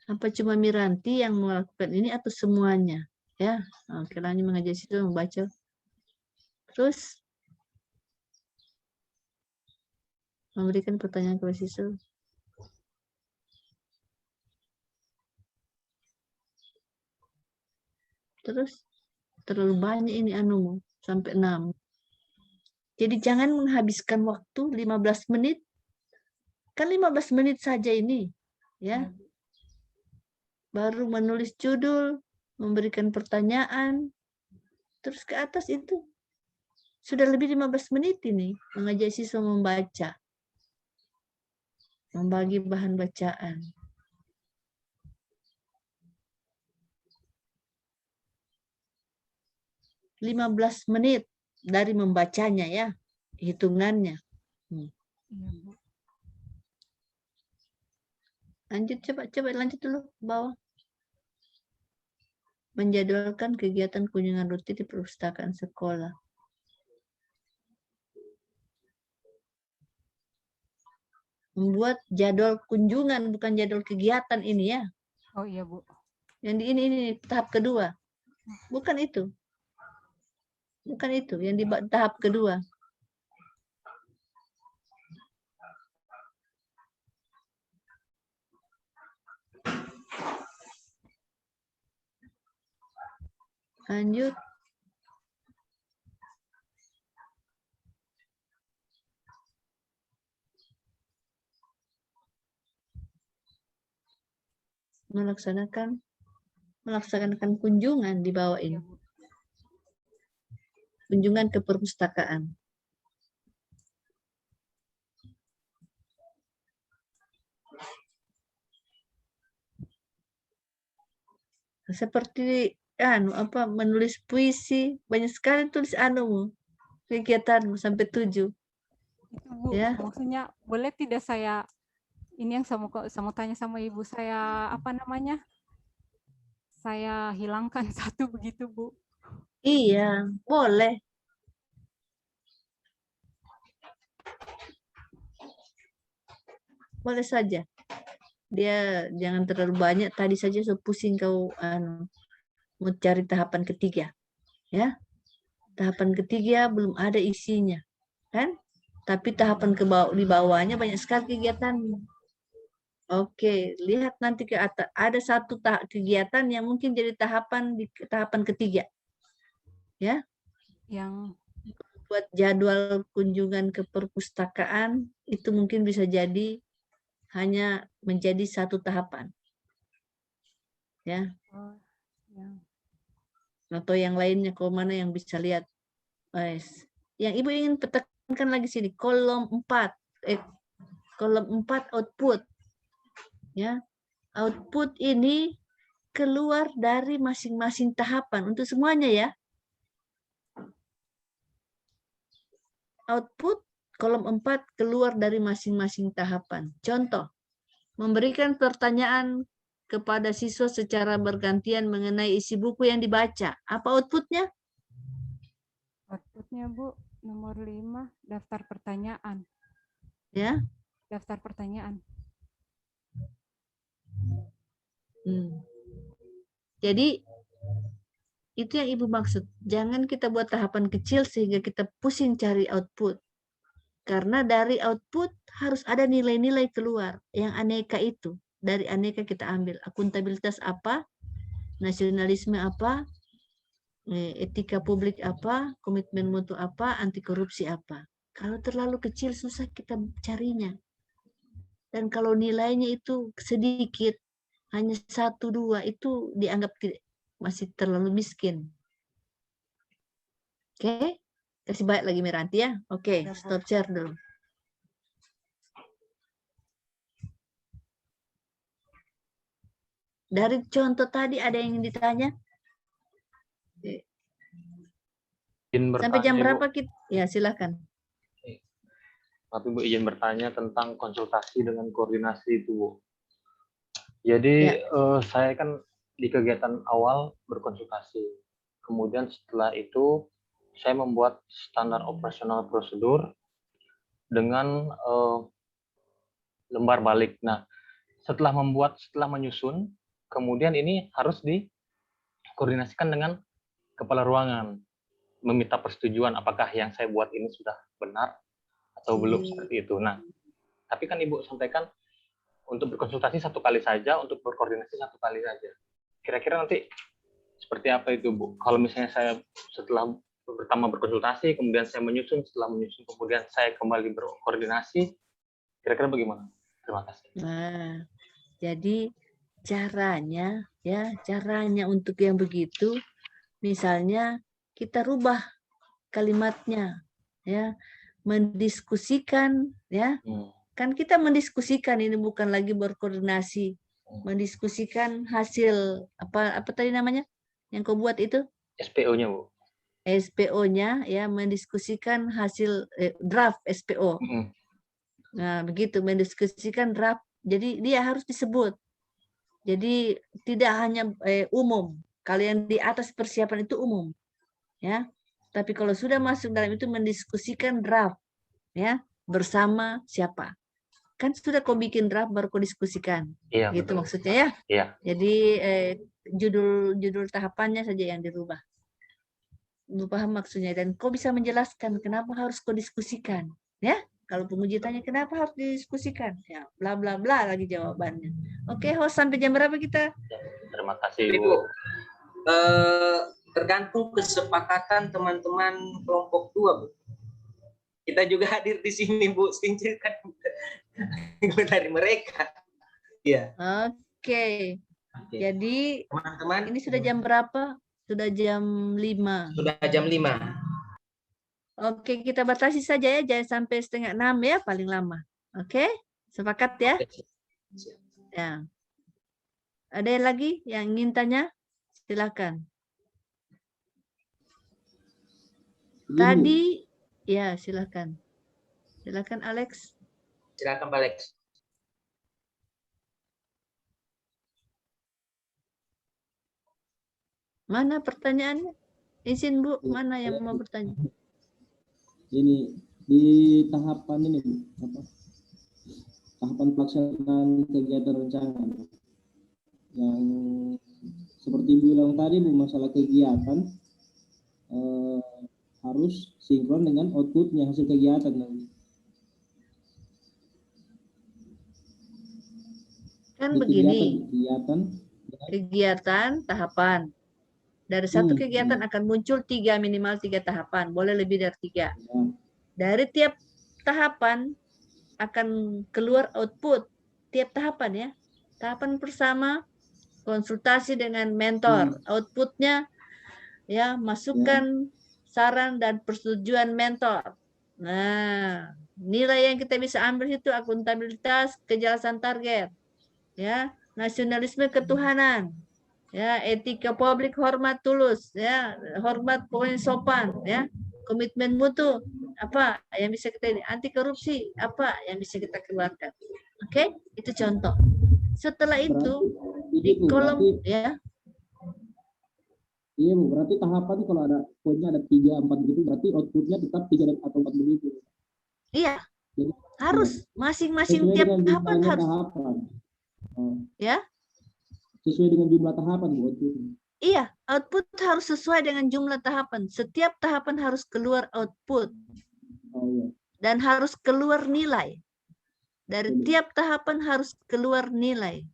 Apa cuma Miranti yang melakukan ini atau semuanya? Ya, oke, lanjut mengajar siswa membaca. Terus memberikan pertanyaan kepada siswa. Terus terlalu banyak ini anumu sampai 6. Jadi jangan menghabiskan waktu 15 menit. Kan 15 menit saja ini, ya. Baru menulis judul, memberikan pertanyaan, terus ke atas itu sudah lebih 15 menit ini mengajak siswa membaca, membagi bahan bacaan. (15 menit dari membacanya ya, hitungannya. Lanjut, coba lanjut dulu ke bawah. Menjadwalkan kegiatan kunjungan rutin di perpustakaan sekolah. Membuat jadwal kunjungan, bukan jadwal kegiatan ini ya. Oh iya, Bu. Yang ini tahap kedua. Bukan itu. Bukan itu, yang di tahap kedua. Lanjut. Melaksanakan kunjungan di bawah ini. Kunjungan ke perpustakaan. Seperti menulis puisi, banyak sekali tulis kegiatanmu sampai 7. Itu, Bu, ya. Maksudnya boleh tidak saya ini yang sama tanya sama Ibu, saya saya hilangkan satu begitu, Bu. Iya, boleh. Boleh saja. Dia jangan terlalu banyak, tadi saja so pusing kau mau cari tahapan ketiga. Ya. Tahapan ketiga belum ada isinya. Kan? Tapi tahapan di bawahnya banyak sekali kegiatan. Oke, lihat nanti ke atas. Ada satu kegiatan yang mungkin jadi tahapan ketiga. Ya. Yang buat jadwal kunjungan ke perpustakaan itu mungkin bisa jadi hanya menjadi satu tahapan. Ya. Atau yang lainnya, kalau mana yang bisa lihat. Yang Ibu ingin tekankan lagi sini, kolom 4. kolom 4 output. Ya, output ini keluar dari masing-masing tahapan untuk semuanya ya. Output kolom 4 keluar dari masing-masing tahapan. Contoh, memberikan pertanyaan kepada siswa secara bergantian mengenai isi buku yang dibaca. Apa outputnya? Outputnya Bu, nomor 5, daftar pertanyaan. Ya. Daftar pertanyaan. Jadi itu yang Ibu maksud. Jangan kita buat tahapan kecil sehingga kita pusing cari output. Karena dari output harus ada nilai-nilai keluar. Yang aneka itu. Dari aneka kita ambil. Akuntabilitas apa? Nasionalisme apa? Etika publik apa? Komitmen mutu apa? Anti korupsi apa? Kalau terlalu kecil susah kita carinya. Dan kalau nilainya itu sedikit, hanya 1, 2, itu dianggap masih terlalu miskin. Oke, kasih baik lagi Miranti ya. Oke, stop share dulu. Dari contoh tadi ada yang ingin ditanya? Sampai jam berapa kita? Ya, silakan. Tapi Bu izin bertanya tentang konsultasi dengan koordinasi itu Bu. Jadi saya kan di kegiatan awal berkonsultasi. Kemudian setelah itu saya membuat standar operasional prosedur dengan lembar balik. Nah, setelah menyusun, kemudian ini harus dikoordinasikan dengan kepala ruangan, meminta persetujuan apakah yang saya buat ini sudah benar atau belum, seperti itu. Nah, tapi kan Ibu sampaikan untuk berkonsultasi 1 kali saja, untuk berkoordinasi 1 kali saja. Kira-kira nanti seperti apa itu Bu? Kalau misalnya saya setelah pertama berkonsultasi, kemudian saya menyusun, setelah menyusun kemudian saya kembali berkoordinasi, kira-kira bagaimana? Terima kasih. Nah, jadi caranya untuk yang begitu, misalnya kita rubah kalimatnya, ya, mendiskusikan, ya. Kan kita mendiskusikan, ini bukan lagi berkoordinasi. Mendiskusikan hasil apa tadi namanya? Yang kau buat itu? SPO-nya, Bu. SPO-nya ya, mendiskusikan hasil draft SPO. Nah, begitu mendiskusikan draft. Jadi dia harus disebut. Jadi tidak hanya umum. Kalian di atas persiapan itu umum. Ya. Tapi kalau sudah masuk dalam itu mendiskusikan draft, ya, bersama siapa? Kan sudah kau bikin draft baru kau diskusikan. Iya, gitu betul. Maksudnya ya. Iya. Jadi judul tahapannya saja yang dirubah. Lu paham maksudnya, dan kau bisa menjelaskan kenapa harus kau diskusikan, ya. Kalau penguji tanya kenapa harus didiskusikan, ya bla bla bla lagi jawabannya. Oke, host, sampai jam berapa kita? Terima kasih Bu. Tergantung kesepakatan teman-teman kelompok 2 Bu. Kita juga hadir di sini Bu, Stincer kan dari mereka. Iya. Oke. Jadi teman-teman, ini sudah jam berapa? Sudah jam 5. Sudah jam 5. Oke, kita batasi saja ya, jangan sampai 5:30 ya, paling lama. Oke? Sepakat ya? Ya. Ada yang lagi yang ingin tanya? Silakan. Tadi ya, silakan. Silakan Alex. Silakan Pak Alex. Mana pertanyaannya? Izin Bu, mana yang mau bertanya? Ini di tahapan ini apa? Tahapan pelaksanaan kegiatan rencana yang seperti bilang tadi Bu, masalah kegiatan harus sinkron dengan outputnya hasil kegiatan nanti. Kan begini, kegiatan tahapan. Dari satu kegiatan akan muncul minimal 3 tahapan, boleh lebih dari 3. Dari tiap tahapan akan keluar output tiap tahapan ya. Tahapan pertama konsultasi dengan mentor, outputnya ya masukan saran dan persetujuan mentor. Nah, Nilai yang kita bisa ambil itu akuntabilitas, kejelasan target, ya, nasionalisme ketuhanan, ya, etika publik, hormat tulus, ya, hormat pokoknya sopan, ya, komitmen mutu, apa yang bisa kita, anti korupsi, apa yang bisa kita keluarkan. Oke, itu contoh. Setelah itu di kolom, ya. Iya Bu, berarti tahapan kalau ada poinnya ada 3, 4 begitu, berarti outputnya tetap 3 atau 4 begitu. Iya, jadi, harus masing-masing tiap tahapan harus. Tahapan. Ya. Sesuai dengan jumlah tahapan Bu outputnya. Iya, output harus sesuai dengan jumlah tahapan. Setiap tahapan harus keluar output. Oh, iya. Dan harus keluar nilai. Dari tiap tahapan harus keluar nilai.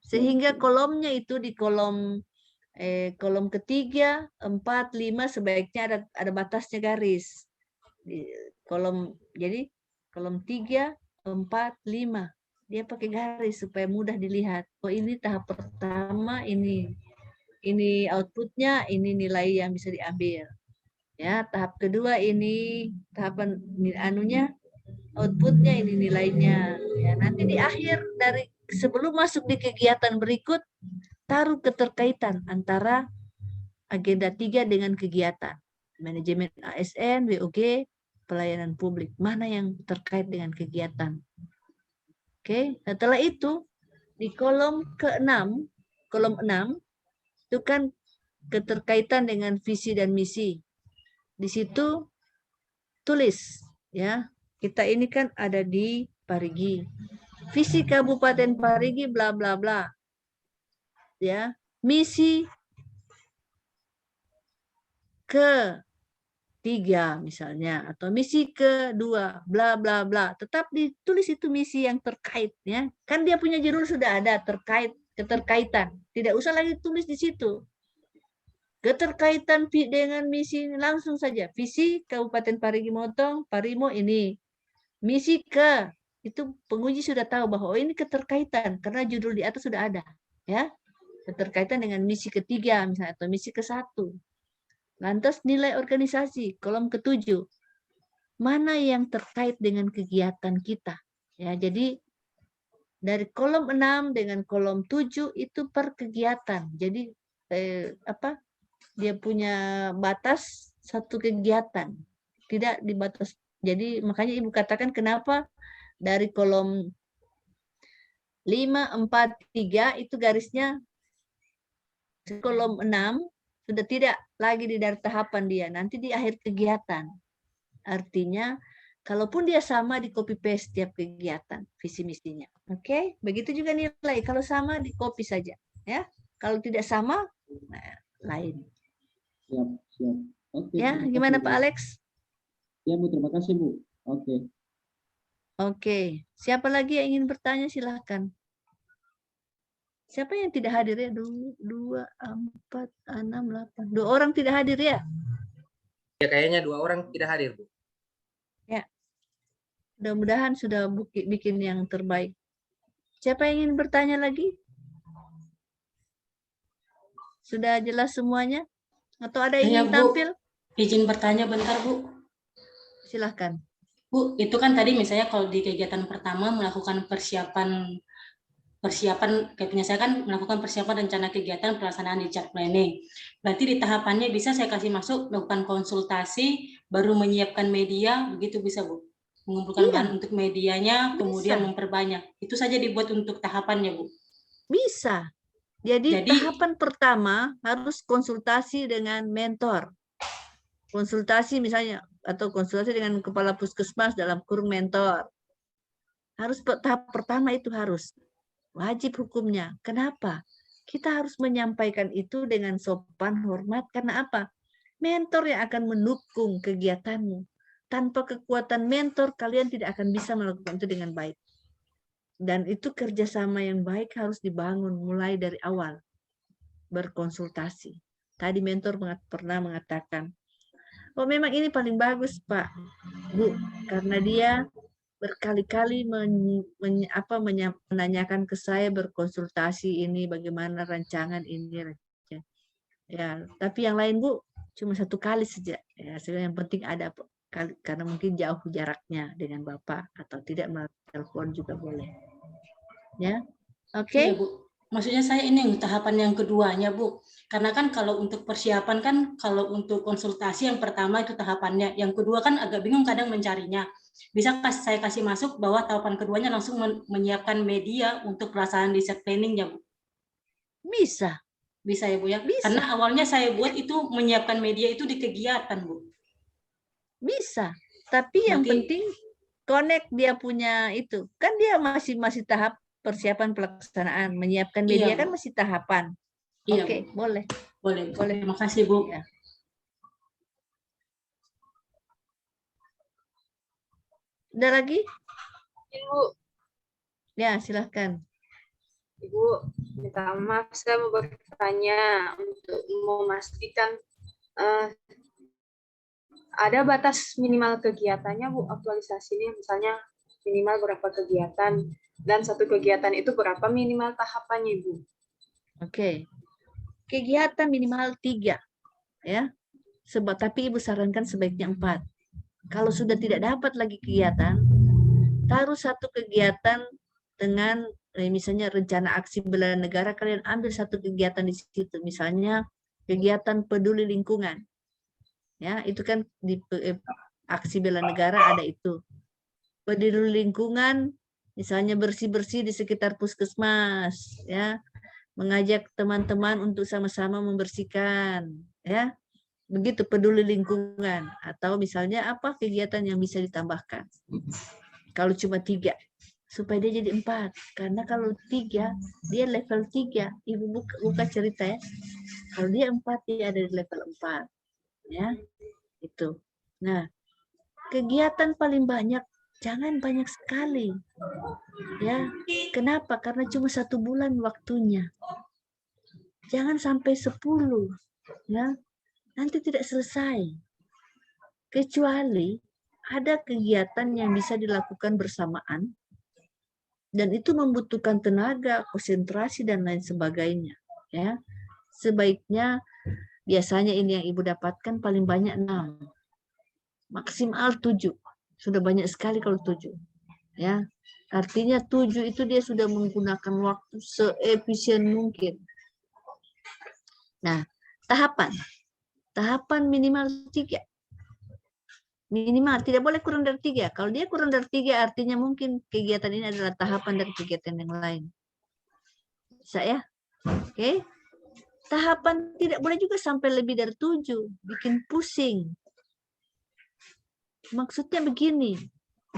Sehingga kolomnya itu di kolom ketiga, 4, 5 sebaiknya ada batasnya garis. Di kolom, jadi kolom 3, 4, 5 dia pakai garis supaya mudah dilihat. Oh ini tahap pertama, ini outputnya, ini nilai yang bisa diambil. Ya, tahap kedua ini tahapan anunya, outputnya, ini nilainya. Ya, nanti di akhir dari sebelum masuk di kegiatan berikut, taruh keterkaitan antara agenda 3 dengan kegiatan. Manajemen ASN, WOG, pelayanan publik. Mana yang terkait dengan kegiatan? Oke, setelah itu di kolom ke-6, kolom 6 itu kan keterkaitan dengan visi dan misi. Di situ tulis ya. Kita ini kan ada di Parigi. Visi Kabupaten Parigi bla bla bla. Ya, misi ke-3 misalnya, atau misi ke-2 bla bla bla, tetap ditulis itu misi yang terkait ya. Kan dia punya judul sudah ada, terkait, keterkaitan, tidak usah lagi tulis di situ. Keterkaitan dengan misi langsung saja, visi Kabupaten Parigi Motong Parimo ini, misi ke, itu penguji sudah tahu bahwa oh ini keterkaitan karena judul di atas sudah ada ya, keterkaitan dengan misi ke-3 misalnya atau misi ke-1. Lantas nilai organisasi, kolom ke-7. Mana yang terkait dengan kegiatan kita? Ya, jadi dari kolom 6 dengan kolom 7 itu per kegiatan. Jadi dia punya batas satu kegiatan. Tidak dibatas. Jadi makanya Ibu katakan kenapa dari kolom 5, 4, 3 itu garisnya kolom 6 sudah tidak lagi di dari tahapan dia, nanti di akhir kegiatan. Artinya, kalaupun dia sama di copy paste setiap kegiatan, visi misinya. Oke, begitu juga nilai. Kalau sama di copy saja, ya. Kalau tidak sama, nah, lain. Siap, siap. Oke. Ya, gimana Pak Alex? Ya Bu, terima kasih Bu. Oke. Oke, siapa lagi yang ingin bertanya silahkan. Siapa yang tidak hadir ya? 2, 4, 6, 8. 2 orang tidak hadir ya? Ya kayaknya 2 orang tidak hadir Bu. Ya. Mudah-mudahan sudah bikin yang terbaik. Siapa yang ingin bertanya lagi? Sudah jelas semuanya? Atau ada yang ingin tampil? Izin bertanya bentar Bu. Silahkan. Bu, itu kan tadi misalnya kalau di kegiatan pertama melakukan persiapan kayak punya saya kan melakukan persiapan rencana kegiatan pelaksanaan di chart planning. Berarti di tahapannya bisa saya kasih masuk melakukan konsultasi, baru menyiapkan media, begitu bisa Bu? Mengumpulkan bahan untuk medianya, kemudian memperbanyak. Itu saja dibuat untuk tahapannya Bu? Bisa. Jadi tahapan pertama harus konsultasi dengan mentor. Konsultasi misalnya, atau konsultasi dengan kepala puskesmas dalam kurung mentor. Harus tahap pertama itu harus. Wajib hukumnya. Kenapa? Kita harus menyampaikan itu dengan sopan, hormat. Karena apa? Mentor yang akan mendukung kegiatanmu. Tanpa kekuatan mentor, kalian tidak akan bisa melakukan itu dengan baik. Dan itu kerjasama yang baik harus dibangun mulai dari awal. Berkonsultasi. Tadi mentor pernah mengatakan, oh memang ini paling bagus Pak, Bu. Karena dia berkali-kali menanyakan ke saya, berkonsultasi ini bagaimana rancangan ini ya, tapi yang lain Bu cuma 1 kali saja ya, yang penting ada karena mungkin jauh jaraknya dengan Bapak, atau tidak melalui telepon juga boleh. Ya, oke. Iya, Bu. Maksudnya saya ini tahapan yang keduanya, Bu. Karena kan kalau untuk persiapan kan, kalau untuk konsultasi yang pertama itu tahapannya. Yang kedua kan agak bingung kadang mencarinya. Bisa saya kasih masuk bahwa tahapan keduanya langsung menyiapkan media untuk pelaksanaan riset planning ya, Bu? Bisa. Bisa ya, Bu ya? Bisa. Karena awalnya saya buat itu menyiapkan media itu di kegiatan, Bu. Bisa. Tapi yang penting connect dia punya itu. Kan dia masih tahap persiapan pelaksanaan. Menyiapkan media kan masih tahapan. Iya, oke, boleh. Boleh. Terima kasih, Bu. Ya. Ada lagi? Ibu. Ya, silahkan. Ibu, minta maaf, saya mau bertanya untuk memastikan ada batas minimal kegiatannya, Bu, aktualisasi ini, misalnya minimal berapa kegiatan, dan satu kegiatan itu berapa minimal tahapannya, Bu? Oke. Kegiatan minimal 3, ya. Tapi Ibu sarankan sebaiknya 4. Kalau sudah tidak dapat lagi kegiatan, taruh satu kegiatan dengan misalnya rencana aksi bela negara, kalian ambil satu kegiatan di situ, misalnya kegiatan peduli lingkungan. Ya, itu kan di aksi bela negara ada itu. Peduli lingkungan, misalnya bersih-bersih di sekitar puskesmas, ya. Mengajak teman-teman untuk sama-sama membersihkan, ya. Begitu peduli lingkungan. Atau misalnya apa kegiatan yang bisa ditambahkan. Kalau cuma 3, supaya dia jadi 4. Karena kalau 3, dia level 3. Ibu buka cerita ya. Kalau dia 4, dia ada di level 4. Ya, itu. Nah, kegiatan paling banyak, jangan banyak sekali. Ya, kenapa? Karena cuma 1 bulan waktunya. Jangan sampai 10. Ya, nanti tidak selesai. Kecuali ada kegiatan yang bisa dilakukan bersamaan, dan itu membutuhkan tenaga, konsentrasi, dan lain sebagainya. Ya, sebaiknya biasanya ini yang Ibu dapatkan paling banyak 6, maksimal 7. Sudah banyak sekali kalau 7. Ya, artinya 7 itu dia sudah menggunakan waktu seefisien mungkin. Nah, tahapan minimal 3. Minimal, tidak boleh kurang dari 3. Kalau dia kurang dari 3, artinya mungkin kegiatan ini adalah tahapan dari kegiatan yang lain. Bisa ya? Oke. Tahapan tidak boleh juga sampai lebih dari 7. Bikin pusing. Maksudnya begini,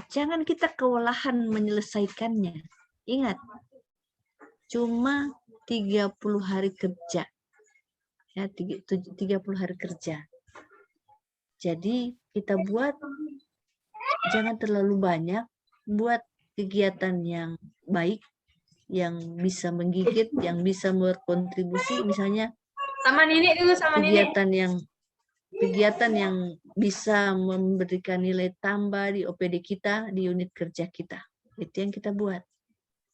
jangan kita kewalahan menyelesaikannya. Ingat, cuma 30 hari kerja. Ya, 30 hari kerja. Jadi kita buat jangan terlalu banyak, buat kegiatan yang baik, yang bisa menggigit, yang bisa berkontribusi, misalnya kegiatan yang bisa memberikan nilai tambah di OPD kita, di unit kerja kita. Itu yang kita buat.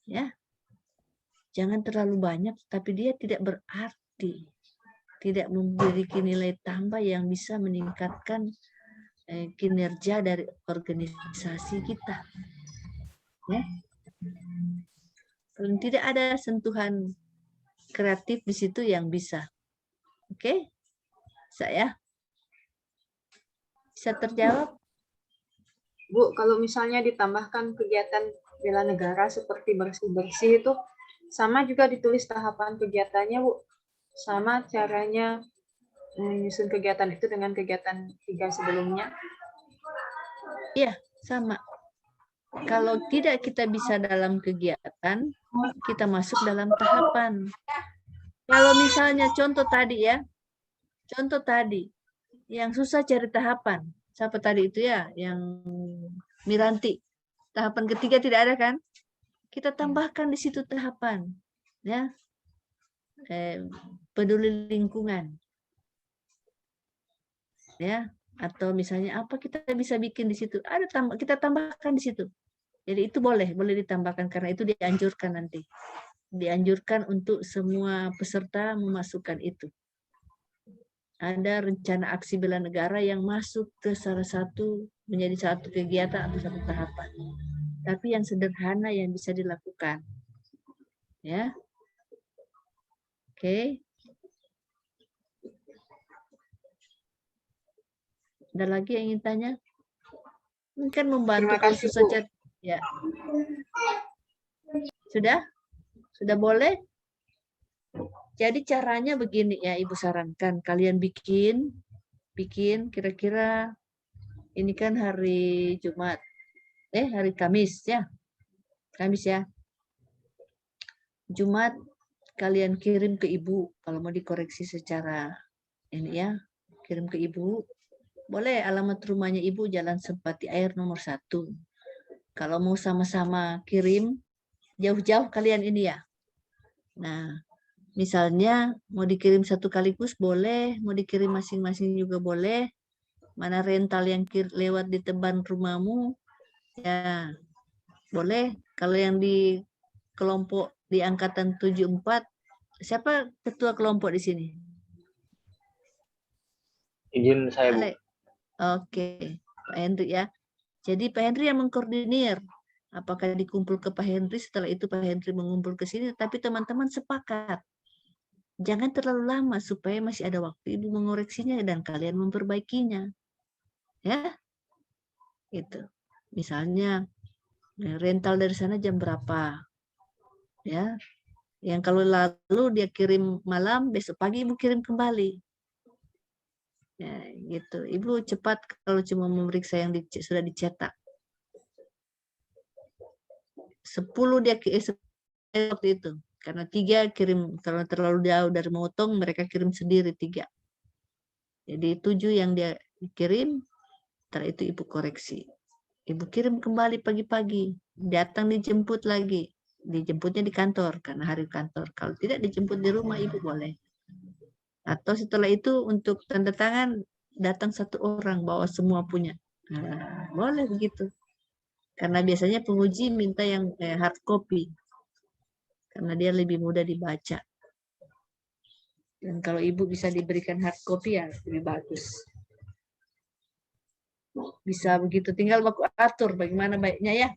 Ya. Jangan terlalu banyak, tapi dia tidak berarti, tidak memiliki nilai tambah yang bisa meningkatkan kinerja dari organisasi kita. Ya. Kalau tidak ada sentuhan kreatif di situ yang bisa. Oke? Saya bisa terjawab? Bu, kalau misalnya ditambahkan kegiatan bela negara seperti bersih-bersih itu, sama juga ditulis tahapan kegiatannya, Bu. Sama caranya menyusun kegiatan itu dengan kegiatan 3 sebelumnya? Iya, sama. Kalau tidak kita bisa dalam kegiatan, kita masuk dalam tahapan. Kalau misalnya contoh tadi ya, yang susah cari tahapan. Siapa tadi itu ya, yang Miranti. Tahapan ketiga tidak ada kan? Kita tambahkan di situ tahapan. Ya. Peduli lingkungan. Ya, atau misalnya apa kita bisa bikin di situ? Kita tambahkan di situ. Jadi itu boleh ditambahkan karena itu dianjurkan nanti. Dianjurkan untuk semua peserta memasukkan itu. ada rencana aksi bela negara yang masuk ke salah satu, menjadi satu kegiatan atau satu tahapan. Tapi yang sederhana yang bisa dilakukan. Ya. Oke. Ada lagi yang ingin tanya? Mungkin membantu kasus saja. Ya. Sudah? Sudah boleh? Jadi caranya begini ya, Ibu sarankan kalian bikin kira-kira ini kan hari Jumat, hari Kamis ya, Kamis ya. Jumat kalian kirim ke Ibu kalau mau dikoreksi secara ini ya, kirim ke Ibu. Boleh alamat rumahnya Ibu Jalan Sempati Air nomor 1. Kalau mau sama-sama kirim jauh-jauh kalian ini ya. Nah, misalnya mau dikirim satu kaligus boleh, mau dikirim masing-masing juga boleh. Mana rental yang lewat di teban rumahmu, ya boleh. Kalau yang di kelompok di angkatan 74, siapa ketua kelompok di sini? Izin saya, Bu. Oke, Pak Hendri ya. Jadi Pak Hendri yang mengkoordinir. Apakah dikumpul ke Pak Hendri, setelah itu Pak Hendri mengumpul ke sini, tapi teman-teman sepakat. Jangan terlalu lama supaya masih ada waktu Ibu mengoreksinya dan kalian memperbaikinya. Ya. Itu. Misalnya rental dari sana jam berapa? Ya. Yang kalau lalu dia kirim malam, besok pagi Ibu kirim kembali. Ya, gitu. Ibu cepat kalau cuma memeriksa yang sudah dicetak. 10 dia waktu itu. Karena 3 kirim, kalau terlalu jauh dari Motong, mereka kirim sendiri 3. Jadi 7 yang dia kirim, setelah itu Ibu koreksi. Ibu kirim kembali pagi-pagi, datang dijemput lagi. Dijemputnya di kantor, karena hari kantor. Kalau tidak dijemput di rumah, Ibu boleh. Atau setelah itu untuk tanda tangan, datang 1 orang, bawa semua punya. Nah, boleh begitu. Karena biasanya penguji minta yang hard copy. Karena dia lebih mudah dibaca. Dan kalau Ibu bisa diberikan hard copy ya lebih bagus. Bisa begitu. Tinggal baku atur bagaimana baiknya ya.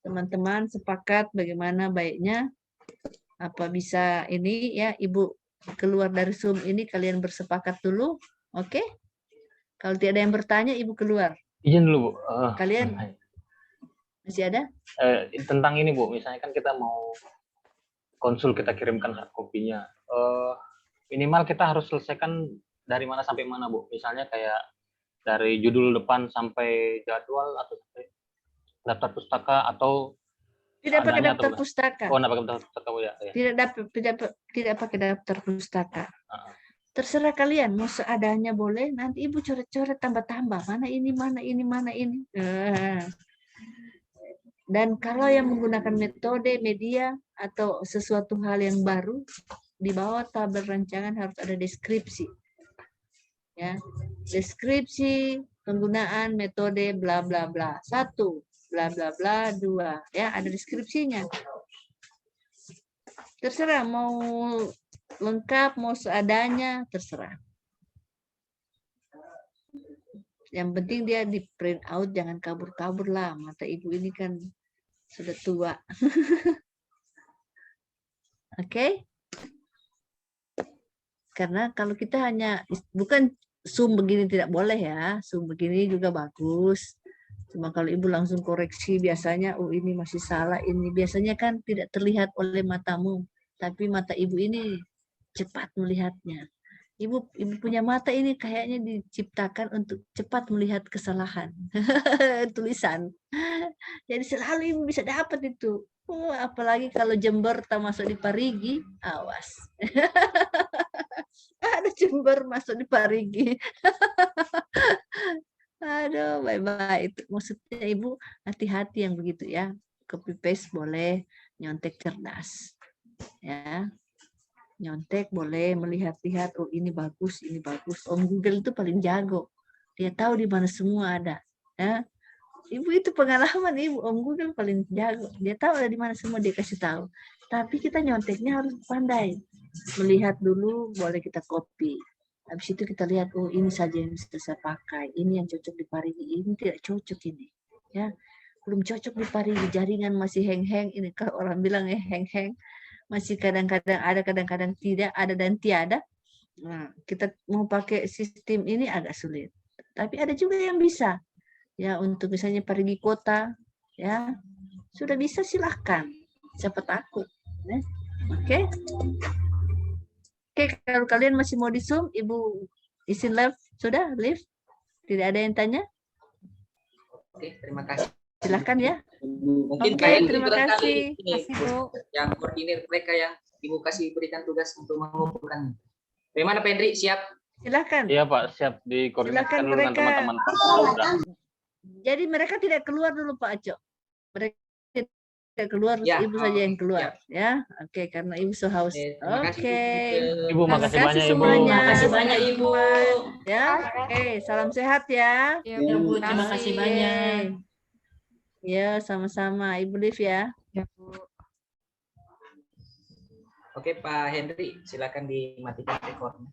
Teman-teman sepakat bagaimana baiknya. Apa bisa ini ya Ibu keluar dari Zoom ini kalian bersepakat dulu. Oke? Kalau tidak ada yang bertanya Ibu keluar. Izin dulu, Bu. Kalian masih ada? Tentang ini, Bu. Misalnya kan kita mau konsul, kita kirimkan hard copy-nya. Minimal kita harus selesaikan dari mana sampai mana, Bu? Misalnya kayak dari judul depan sampai jadwal atau sampai daftar pustaka atau tidak pakai daftar pustaka. Oh, tidak pakai daftar pustaka, Bu ya. Tidak pakai daftar pustaka. Terserah kalian mau seadanya boleh. Nanti Ibu coret-coret tambah-tambah. Mana ini, mana ini, mana ini. Dan kalau yang menggunakan metode media atau sesuatu hal yang baru, di bawah tabel rancangan harus ada deskripsi. Ya, deskripsi penggunaan metode bla bla bla 1, bla bla bla 2. Ya, ada deskripsinya. Terserah mau lengkap, mau seadanya, terserah. Yang penting dia di print out, jangan kabur-kabur lah. Mata Ibu ini kan sudah tua. Oke? Karena kalau kita hanya, bukan Zoom begini tidak boleh ya. Zoom begini juga bagus. Cuma kalau Ibu langsung koreksi, biasanya, oh ini masih salah, ini. Biasanya kan tidak terlihat oleh matamu. Tapi mata Ibu ini cepat melihatnya. Ibu punya mata ini kayaknya diciptakan untuk cepat melihat kesalahan tulisan. Jadi selalu Ibu bisa dapat itu. Apalagi kalau Jember masuk di Parigi, awas. Ada Jember masuk di Parigi. Aduh, bye-bye. Itu maksudnya Ibu hati-hati yang begitu ya. Copy paste boleh, nyontek cerdas. Ya. Nyontek boleh, melihat-lihat, oh ini bagus, ini bagus. Om Google itu paling jago. Dia tahu di mana semua ada. Ya. Ibu itu pengalaman Ibu, Om Google paling jago. Dia tahu ada di mana semua, dia kasih tahu. Tapi kita nyonteknya harus pandai. Melihat dulu, boleh kita copy. Habis itu kita lihat, oh ini saja yang bisa saya pakai, ini yang cocok di Parigi, ini tidak cocok ini. Ya, belum cocok di Parigi, jaringan masih hang-hang, ini kalau orang bilang ya hang-hang, masih kadang-kadang ada, kadang-kadang tidak, ada dan tiada. Nah, kita mau pakai sistem ini agak sulit. Tapi ada juga yang bisa. Ya, untuk misalnya Parigi kota, ya, sudah bisa silahkan. Siapa takut. Ya. Oke. Oke, kalau kalian masih mau di Zoom, Ibu izin live. Sudah, live? Tidak ada yang tanya? Oke, terima kasih. Silakan ya. Mungkin Oke, terima kasih. Yang koordinir mereka yang Ibu kasih berikan tugas untuk mengumpulkan. Bagaimana Pak Hendri, siap? Silakan. Iya Pak, siap dikoordinasikan dulu dengan teman-teman. Jadi mereka tidak keluar dulu Pak Aco. Mereka tidak keluar, ya, Ibu saja yang keluar. Ya, oke, karena Ibu so haus. Oke. Ibu, makasih banyak Ibu. Makasih banyak Ibu. Ya, oke, salam sehat ya. Ya Bu, terima kasih banyak. Ya, sama-sama. Ibu Liv ya. Ya Bu. Oke Pak Hendri, silakan dimatikan rekornya.